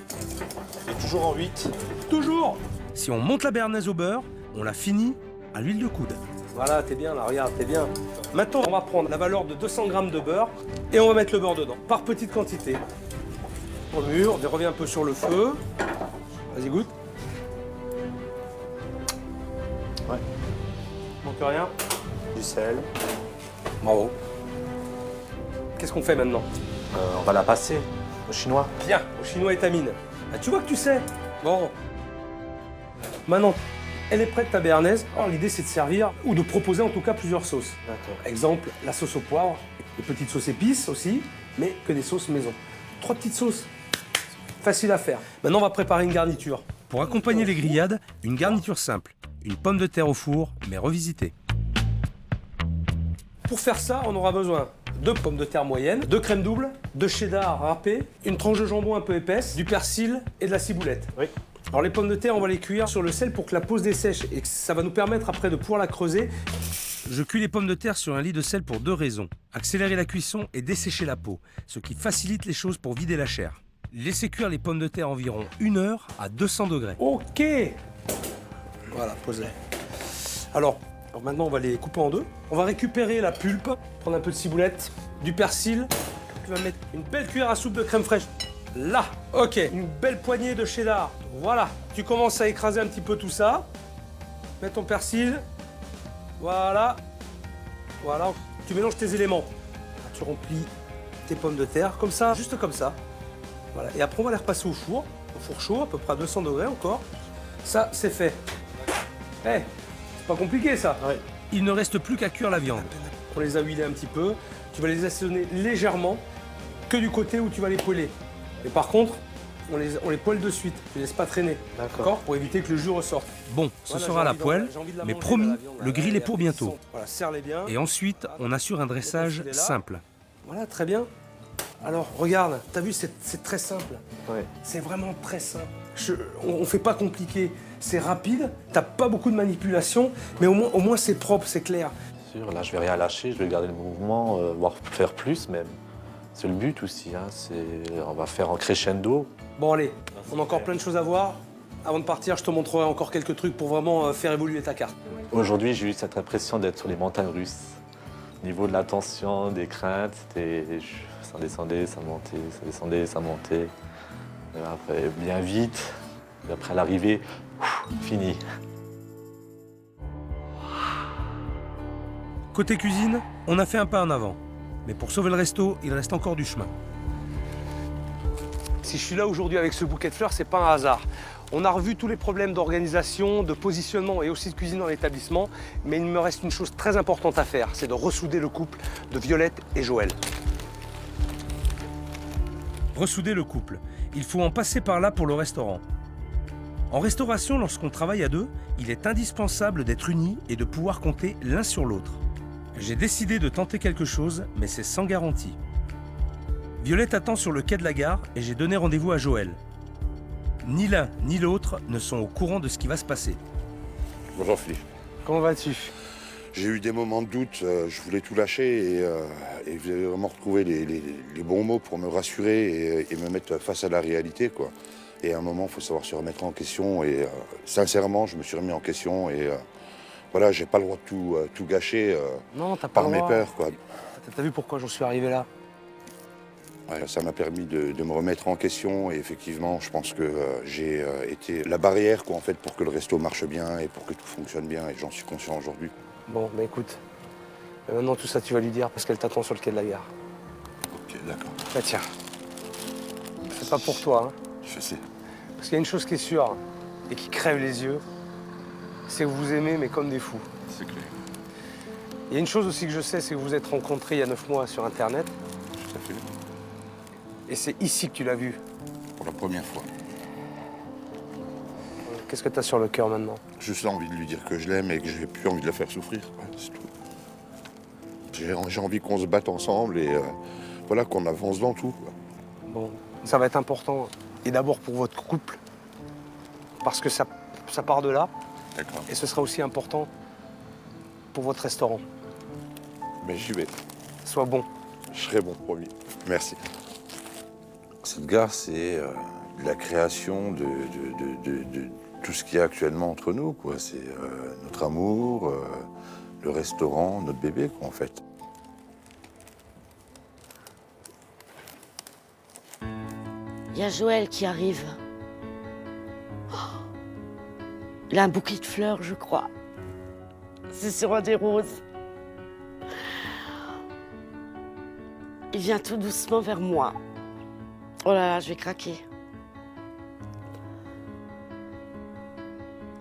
Et toujours en 8. Toujours. Si on monte la béarnaise au beurre, on la finit à l'huile de coude. Voilà, t'es bien là, regarde, t'es bien. Maintenant, on va prendre la valeur de 200 g de beurre et on va mettre le beurre dedans, par petite quantité. Remue, on revient un peu sur le feu. Vas-y, goûte. Ouais. Manque rien. Du sel. Bravo. Qu'est-ce qu'on fait maintenant? On va la passer au chinois. Bien, au chinois étamine. Ah, tu vois que tu sais. Bon. Maintenant, elle est prête ta béarnaise. Alors l'idée c'est de servir, ou de proposer en tout cas plusieurs sauces. D'accord. Exemple, la sauce au poivre, des petites sauces épices aussi, mais que des sauces maison. 3 petites sauces. Facile à faire. Maintenant on va préparer une garniture. Pour accompagner les grillades, une garniture simple. Une pomme de terre au four, mais revisitée. Pour faire ça, on aura besoin de pommes de terre moyennes, de crème double, de cheddar râpé, une tranche de jambon un peu épaisse, du persil et de la ciboulette. Oui. Alors les pommes de terre, on va les cuire sur le sel pour que la peau se dessèche et que ça va nous permettre après de pouvoir la creuser. Je cuis les pommes de terre sur un lit de sel pour 2 raisons. Accélérer la cuisson et dessécher la peau, ce qui facilite les choses pour vider la chair. Laissez cuire les pommes de terre environ 1 heure à 200 degrés. Ok. Voilà, pose-les. Alors maintenant, on va les couper en deux. On va récupérer la pulpe, prendre un peu de ciboulette, du persil. Tu vas mettre une belle cuillère à soupe de crème fraîche. Là, ok, une belle poignée de cheddar. Voilà, tu commences à écraser un petit peu tout ça. Mets ton persil. Voilà. Voilà, tu mélanges tes éléments. Tu remplis tes pommes de terre, comme ça, juste comme ça. Voilà, et après on va les repasser au four chaud, à peu près à 200 degrés encore. Ça, c'est fait. Eh, c'est pas compliqué ça. Ouais. Il ne reste plus qu'à cuire la viande. On les a huilés un petit peu. Tu vas les assaisonner légèrement, que du côté où tu vas les poêler. Et par contre, on les poêle de suite. Tu les laisses pas traîner. D'accord. Pour éviter que le jus ressorte. Bon, ce Voilà, sera à la j'ai envie poêle, j'ai envie de la mais manger, promis, la viande, là. le grill Là, est pour il y a bientôt. son. Voilà, serre-les bien. Et ensuite, on assure un dressage filet là. simple. Voilà, très bien. Alors, regarde, t'as vu, c'est très simple. Ouais. C'est vraiment très simple. On fait pas compliqué. C'est rapide, t'as pas beaucoup de manipulation, mais au moins c'est propre, c'est clair. Sûr, là, je vais rien lâcher, je vais garder le mouvement, voire faire plus même. C'est le but aussi, hein, on va faire en crescendo. Bon, allez, on a encore plein de choses à voir. Avant de partir, je te montrerai encore quelques trucs pour vraiment faire évoluer ta carte. Aujourd'hui, j'ai eu cette impression d'être sur les montagnes russes. Au niveau de la tension, des craintes, ça descendait, ça montait, ça descendait, ça montait. Et après, bien vite. Et après l'arrivée, fini. Côté cuisine, on a fait un pas en avant. Mais pour sauver le resto, il reste encore du chemin. Si je suis là aujourd'hui avec ce bouquet de fleurs, c'est pas un hasard. On a revu tous les problèmes d'organisation, de positionnement et aussi de cuisine dans l'établissement, mais il me reste une chose très importante à faire, c'est de ressouder le couple de Violette et Joël. Ressouder le couple, il faut en passer par là pour le restaurant. En restauration, lorsqu'on travaille à deux, il est indispensable d'être unis et de pouvoir compter l'un sur l'autre. J'ai décidé de tenter quelque chose, mais c'est sans garantie. Violette attend sur le quai de la gare et j'ai donné rendez-vous à Joël. Ni l'un ni l'autre ne sont au courant de ce qui va se passer. Bonjour Philippe. Comment vas-tu? J'ai eu des moments de doute, je voulais tout lâcher et vous avez vraiment retrouvé les bons mots pour me rassurer et me mettre face à la réalité, quoi. Et à un moment, il faut savoir se remettre en question et sincèrement, je me suis remis en question et voilà, j'ai pas le droit de tout gâcher Non, t'as pas par le mes droit. peurs, quoi. T'as vu pourquoi j'en suis arrivé là? Ouais, ça m'a permis de me remettre en question et effectivement, je pense que j'ai été la barrière, quoi, en fait, pour que le resto marche bien et pour que tout fonctionne bien et j'en suis conscient aujourd'hui. Bon, bah écoute, maintenant tout ça tu vas lui dire parce qu'elle t'attend sur le quai de la gare. Ok, d'accord. Bah tiens, c'est pas pour toi, hein. Je sais. Parce qu'il y a une chose qui est sûre et qui crève les yeux, c'est que vous vous aimez mais comme des fous. C'est clair. Il y a une chose aussi que je sais, c'est que vous vous êtes rencontrés il y a 9 mois sur Internet. Tout à fait. Et c'est ici que tu l'as vu. Pour la première fois. Qu'est-ce que tu as sur le cœur maintenant? Juste envie de lui dire que je l'aime et que j'ai plus envie de la faire souffrir. Ouais, c'est tout. J'ai envie qu'on se batte ensemble et voilà, qu'on avance dans tout, quoi. Bon, ça va être important. Et d'abord pour votre couple. Parce que ça part de là. D'accord. Et ce sera aussi important pour votre restaurant. Mais j'y vais. Sois bon. Je serai bon, promis. Merci. Cette gare, c'est la création de tout ce qu'il y a actuellement entre nous, quoi. C'est notre amour, le restaurant, notre bébé, quoi, en fait. Il y a Joël qui arrive. Oh. Il a un bouquet de fleurs, je crois. C'est sur un des roses. Il vient tout doucement vers moi. Oh là là, je vais craquer.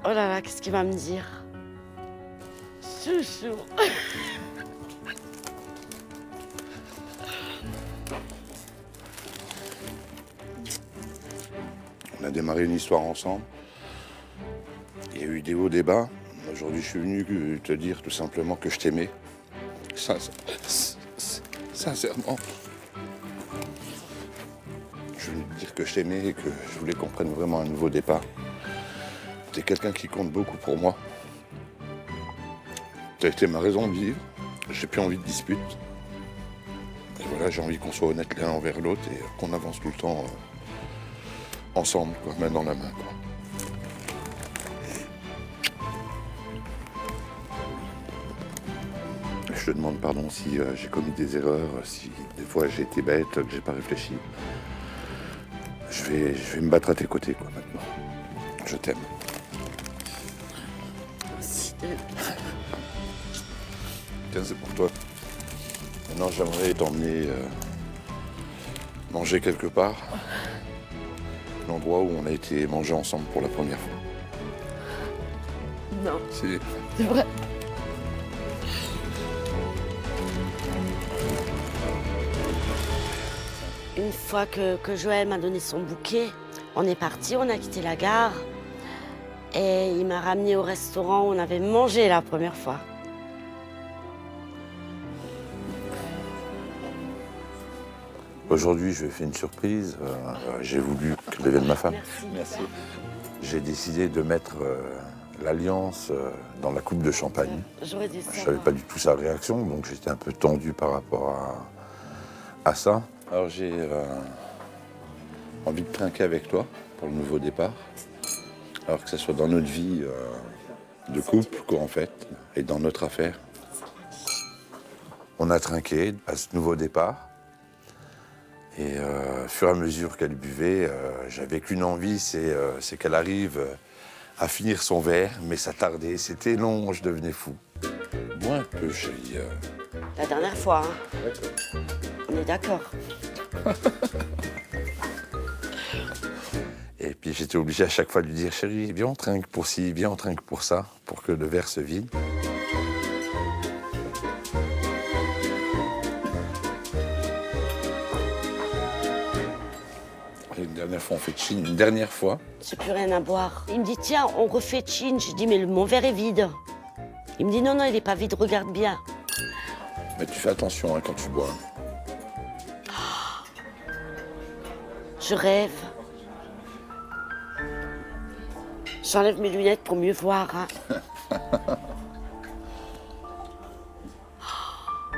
Oh là là, qu'est-ce qu'il va me dire? Chouchou. On a démarré une histoire ensemble. Il y a eu des hauts, des bas. Aujourd'hui, je suis venu te dire tout simplement que je t'aimais. Sincèrement. Je voulais te dire que je t'aimais et que je voulais qu'on prenne vraiment un nouveau départ. T'es quelqu'un qui compte beaucoup pour moi. T'as été ma raison de vivre. J'ai plus envie de dispute. Et voilà, j'ai envie qu'on soit honnête l'un envers l'autre et qu'on avance tout le temps ensemble, quoi, main dans la main, quoi. Je te demande pardon si j'ai commis des erreurs, si des fois j'ai été bête, que j'ai pas réfléchi. Je vais me battre à tes côtés, quoi, maintenant. Je t'aime. Tiens, c'est pour toi. Maintenant, j'aimerais t'emmener manger quelque part. L'endroit où on a été manger ensemble pour la première fois. Non. C'est vrai. Une fois que Joël m'a donné son bouquet, On est parti, on a quitté la gare. Et il m'a ramené au restaurant où on avait mangé la première fois. Aujourd'hui, je lui ai fait une surprise. J'ai voulu qu'elle devienne ma femme. Merci. J'ai décidé de mettre l'alliance dans la coupe de champagne. J'aurais dû Je savoir. ne savais pas du tout sa réaction, donc j'étais un peu tendu par rapport à ça. Alors j'ai envie de trinquer avec toi pour le nouveau départ. Alors que ce soit dans notre vie de couple, quoi, en fait, et dans notre affaire. On a trinqué à ce nouveau départ. Et au fur et à mesure qu'elle buvait, j'avais qu'une envie, c'est qu'elle arrive à finir son verre, mais ça tardait, c'était long, je devenais fou. Bois un peu, chérie. La dernière fois, hein. On est d'accord. Et puis j'étais obligé à chaque fois de lui dire, chérie, viens on trinque pour ci, viens on trinque pour ça, pour que le verre se vide. Une dernière fois, on fait chin. Une dernière fois. J'ai plus rien à boire. Il me dit, tiens, on refait chin. Je dis, mais mon verre est vide. Il me dit, non, non, il n'est pas vide, regarde bien. Mais tu fais attention hein, quand tu bois. Je rêve. J'enlève mes lunettes pour mieux voir. Hein.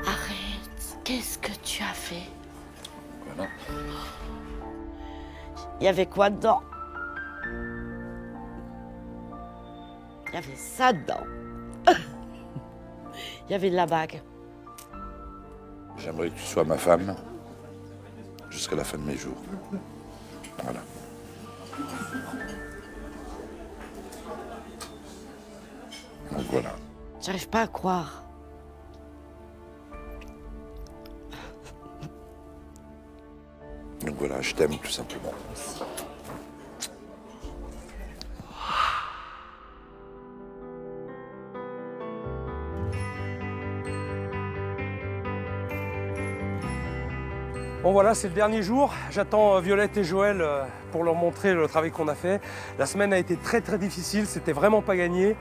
Arrête, qu'est-ce que tu as fait? Voilà. Il y avait quoi dedans? Il y avait ça dedans. Il y avait de la bague. J'aimerais que tu sois ma femme jusqu'à la fin de mes jours. Voilà. Donc voilà. J'arrive pas à croire. Donc voilà, je t'aime tout simplement. Bon voilà, c'est le dernier jour. J'attends Violette et Joël pour leur montrer le travail qu'on a fait. La semaine a été très très difficile, c'était vraiment pas gagné.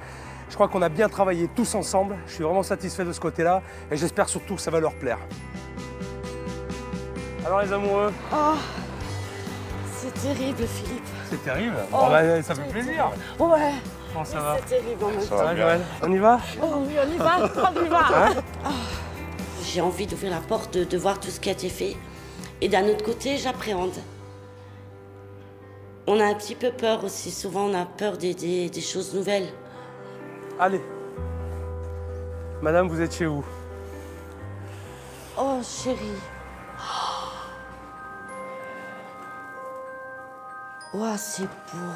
Je crois qu'on a bien travaillé tous ensemble. Je suis vraiment satisfait de ce côté-là et j'espère surtout que ça va leur plaire. Alors les amoureux? Oh, c'est terrible, Philippe. C'est terrible. Oh, Bon, bah, ça fait plaisir. Ouais. Comment ça va? C'est terrible en même temps. Ça va, Joël? On y va? Oh oui, on y va, on y va. Hein? J'ai envie d'ouvrir la porte, de voir tout ce qui a été fait. Et d'un autre côté, j'appréhende. On a un petit peu peur aussi. Souvent, on a peur des choses nouvelles. Allez. Madame, vous êtes chez vous. Oh, chérie. Oh, c'est beau.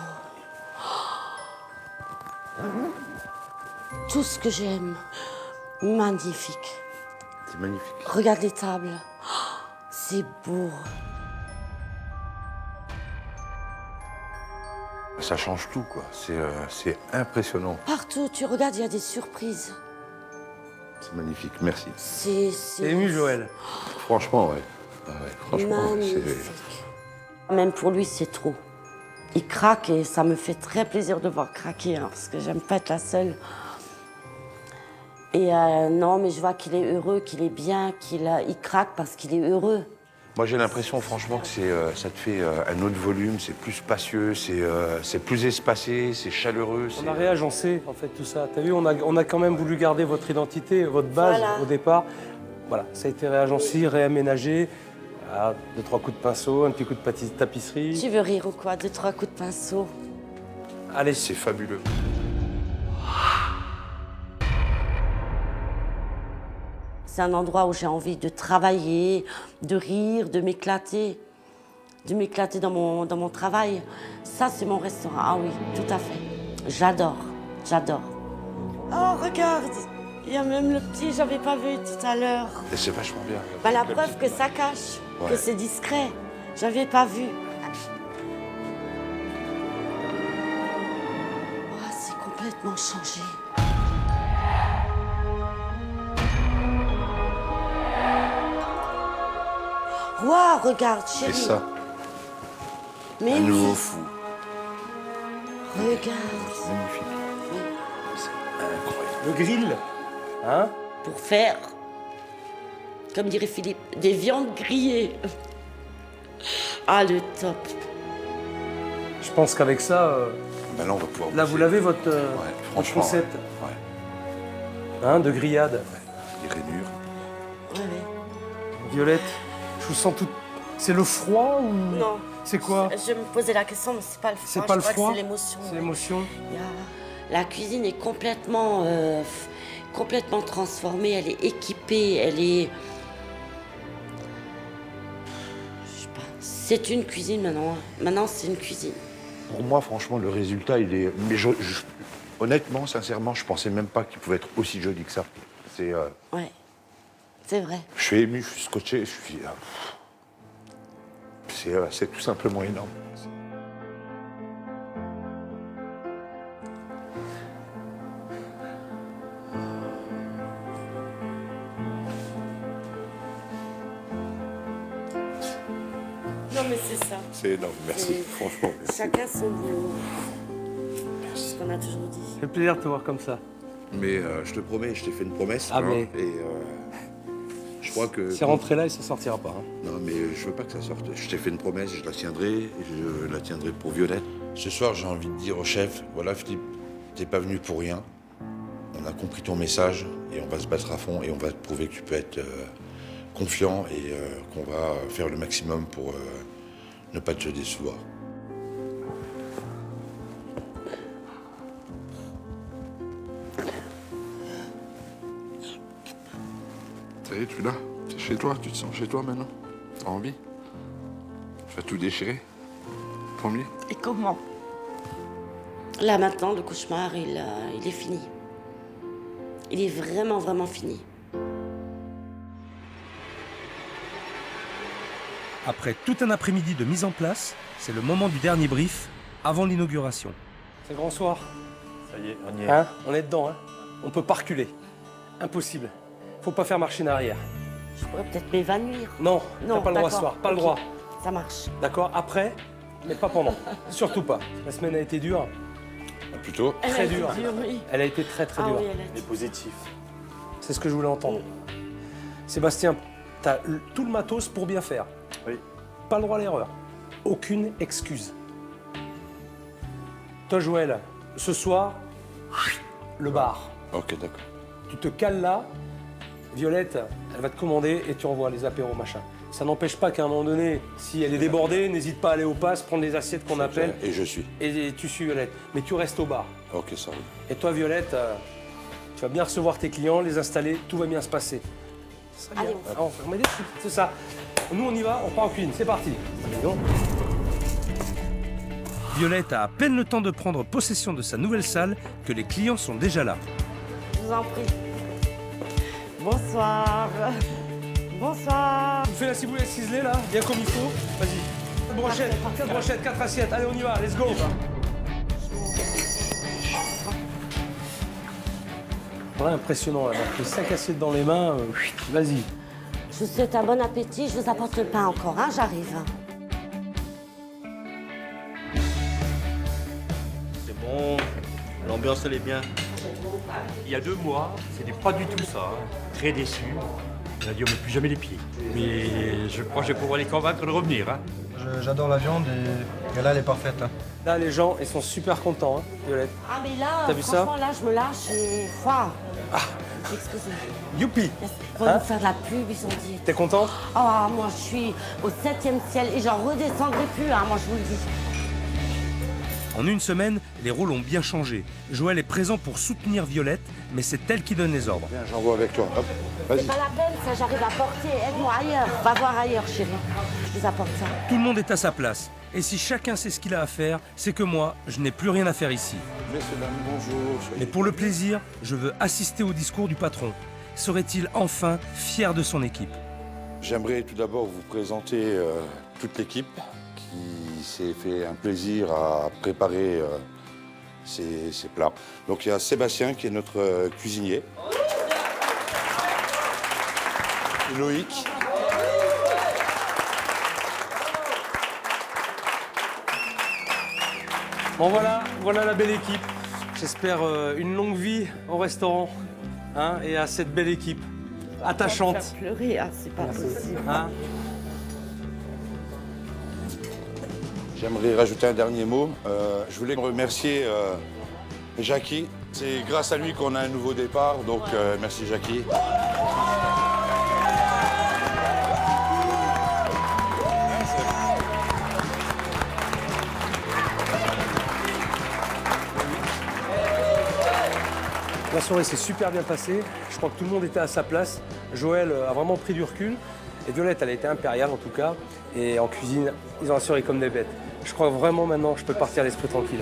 Tout ce que j'aime. Magnifique. C'est magnifique. Regarde les tables. C'est beau. Ça change tout, quoi. C'est impressionnant. Partout, tu regardes, il y a des surprises. C'est magnifique, merci. C'est ému, Joël. Franchement, ouais. Ah ouais, franchement, magnifique. Même pour lui, c'est trop. Il craque et ça me fait très plaisir de voir craquer, hein, parce que j'aime pas être la seule. Et non, mais je vois qu'il est heureux, qu'il est bien, il craque parce qu'il est heureux. Moi, j'ai l'impression, franchement, que ça te fait un autre volume, c'est plus spacieux, c'est plus espacé, c'est chaleureux. On a réagencé, en fait, tout ça. T'as vu, on a quand même voulu garder votre identité, votre base Voilà. au départ. Voilà, ça a été réagencé, réaménagé. Voilà, 2-3 coups de pinceau, un petit coup de tapisserie. Tu veux rire ou quoi? 2-3 coups de pinceau. Allez. C'est fabuleux. C'est un endroit où j'ai envie de travailler, de rire, de m'éclater dans mon travail. Ça, c'est mon restaurant. Ah oui, tout à fait. J'adore, j'adore. Oh, regarde, il y a même le petit, j'avais pas vu tout à l'heure. Et c'est vachement bien. Bah, la preuve que ça cache, Ouais. que c'est discret. J'avais pas vu. Oh, c'est complètement changé. Waouh, regarde, chérie. Et ça, Mais un oui. nouveau fou. Regarde. C'est magnifique. C'est incroyable. Le grill, hein? Pour faire, comme dirait Philippe, des viandes grillées. Ah, le top. Je pense qu'avec ça, Maintenant, on va pouvoir. là, vous l'avez votre, Ouais, votre franchement. concept Ouais. hein, de grillade. Les rainures. Ouais, ouais. Violette, je vous sens tout. C'est le froid ou. Non. C'est quoi? Je me posais la question, mais c'est pas le froid. C'est pas le je crois froid? que c'est l'émotion. C'est l'émotion. La cuisine est complètement, complètement transformée. Elle est équipée. Elle est. Je sais pas. C'est une cuisine maintenant. Hein. Maintenant, c'est une cuisine. Pour moi, franchement, le résultat, il est. Mais honnêtement, sincèrement, je pensais même pas qu'il pouvait être aussi joli que ça. C'est. Ouais. C'est vrai. Je suis ému, je suis scotché, je suis. C'est tout simplement énorme. Non, mais c'est ça. C'est énorme, merci, franchement. Merci. Chacun son boulot. C'est ce qu'on a toujours dit. Ça fait plaisir de te voir comme ça. Mais je te promets, je t'ai fait une promesse. Ah, mais- Et je crois que. C'est rentré là et ça sortira pas. Hein. Non, mais je veux pas que ça sorte. Je t'ai fait une promesse, je la tiendrai, et je la tiendrai pour Violette. Ce soir, j'ai envie de dire au chef, voilà Philippe, t'es pas venu pour rien. On a compris ton message et on va se battre à fond et on va te prouver que tu peux être confiant et qu'on va faire le maximum pour ne pas te décevoir. Ça y est, tu l'as. T'es chez toi, tu te sens chez toi maintenant. T'as envie? Tu vas tout déchirer. Premier. Et comment? Là maintenant, le cauchemar, il est fini. Il est vraiment, vraiment fini. Après tout un après-midi de mise en place, c'est le moment du dernier brief avant l'inauguration. C'est le grand soir. Ça y est, on y est. Hein? On est dedans. Hein? On peut pas reculer. Impossible. Faut pas faire marche en arrière. Je pourrais peut-être m'évanouir. Non, t'as pas le droit ce d'accord. soir. Pas le Ok. droit. Ça marche. D'accord? Après, mais pas pendant. Surtout pas. La semaine a été dure. Plutôt. Elle a Très été dure. dure, oui. Elle a été très très Ah dure. oui, elle a été- Les positifs. C'est ce que je voulais entendre. Sébastien, t'as tout le matos pour bien faire. Oui. Pas le droit à l'erreur. Aucune excuse. Toi, Joël, ce soir, le bar. Ok, d'accord. Tu te cales là. Violette, elle va te commander et tu envoies les apéros, machin. Ça n'empêche pas qu'à un moment donné, si elle est débordée, n'hésite pas à aller au pass, prendre les assiettes qu'on appelle. Et je suis. Et tu suis Violette. Mais tu restes au bar. Ok, ça roule. Et toi, Violette, tu vas bien recevoir tes clients, les installer, tout va bien se passer. Ça serait bien. Allez, Ah, on fait des trucs, c'est ça. Nous, on y va, on part en cuisine. C'est parti. Allez, donc. Violette a à peine le temps de prendre possession de sa nouvelle salle que les clients sont déjà là. Je vous en prie. Bonsoir. Bonsoir. Tu fais la ciboulette ciselée là, bien comme il faut. Vas-y. 4 brochettes, 4 brochettes, 4 assiettes. Allez, on y va, let's go. Voilà, impressionnant là. J'ai 5 assiettes dans les mains. Vas-y. Je vous souhaite un bon appétit. Je vous apporte le pain encore, hein, j'arrive. C'est bon, l'ambiance elle est bien. Il y a 2 mois, c'était pas du tout ça. Hein. Très déçu. On a dit on met plus jamais les pieds. Mais je crois que je vais pouvoir les convaincre de revenir. Hein. J'adore la viande et là elle est parfaite. Hein. Là, les gens, ils sont super contents, hein, Violette. Ah, mais là, T'as vu ça franchement, là, je me lâche et... Waouh. Excusez. Youpi. Ils vont Hein nous faire de la pub, ils ont dit. T'es contente? Ah, moi, je suis au 7e ciel et j'en redescendrai plus, hein, moi, je vous le dis. En une semaine, les rôles ont bien changé. Joël est présent pour soutenir Violette, mais c'est elle qui donne les ordres. Viens, j'envoie avec toi. Hop, vas-y. C'est pas la peine, ça, j'arrive à porter. Aide-moi ailleurs. Va voir ailleurs, chérie. Je vous apporte ça. Tout le monde est à sa place. Et si chacun sait ce qu'il a à faire, c'est que moi, je n'ai plus rien à faire ici. Messieurs, dames, bonjour. Mais pour le plaisir, je veux assister au discours du patron. Serait-il enfin fier de son équipe? J'aimerais tout d'abord vous présenter toute l'équipe qui s'est fait un plaisir à préparer ces plats. Donc il y a Sébastien qui est notre cuisinier. Loïc. Bon voilà la belle équipe. J'espère une longue vie au restaurant et à cette belle équipe attachante. Ça va pleurer, c'est pas possible. J'aimerais rajouter un dernier mot. Je voulais remercier Jackie. C'est grâce à lui qu'on a un nouveau départ, donc merci Jackie. La soirée s'est super bien passée. Je crois que tout le monde était à sa place. Joël a vraiment pris du recul. Et Violette, elle a été impériale en tout cas. Et en cuisine, ils ont assuré comme des bêtes. Je crois vraiment maintenant que je peux partir l'esprit tranquille.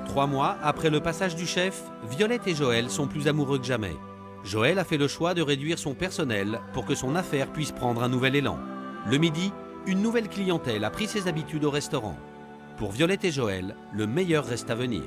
3 mois après le passage du chef, Violette et Joël sont plus amoureux que jamais. Joël a fait le choix de réduire son personnel pour que son affaire puisse prendre un nouvel élan. Le midi, une nouvelle clientèle a pris ses habitudes au restaurant. Pour Violette et Joël, le meilleur reste à venir.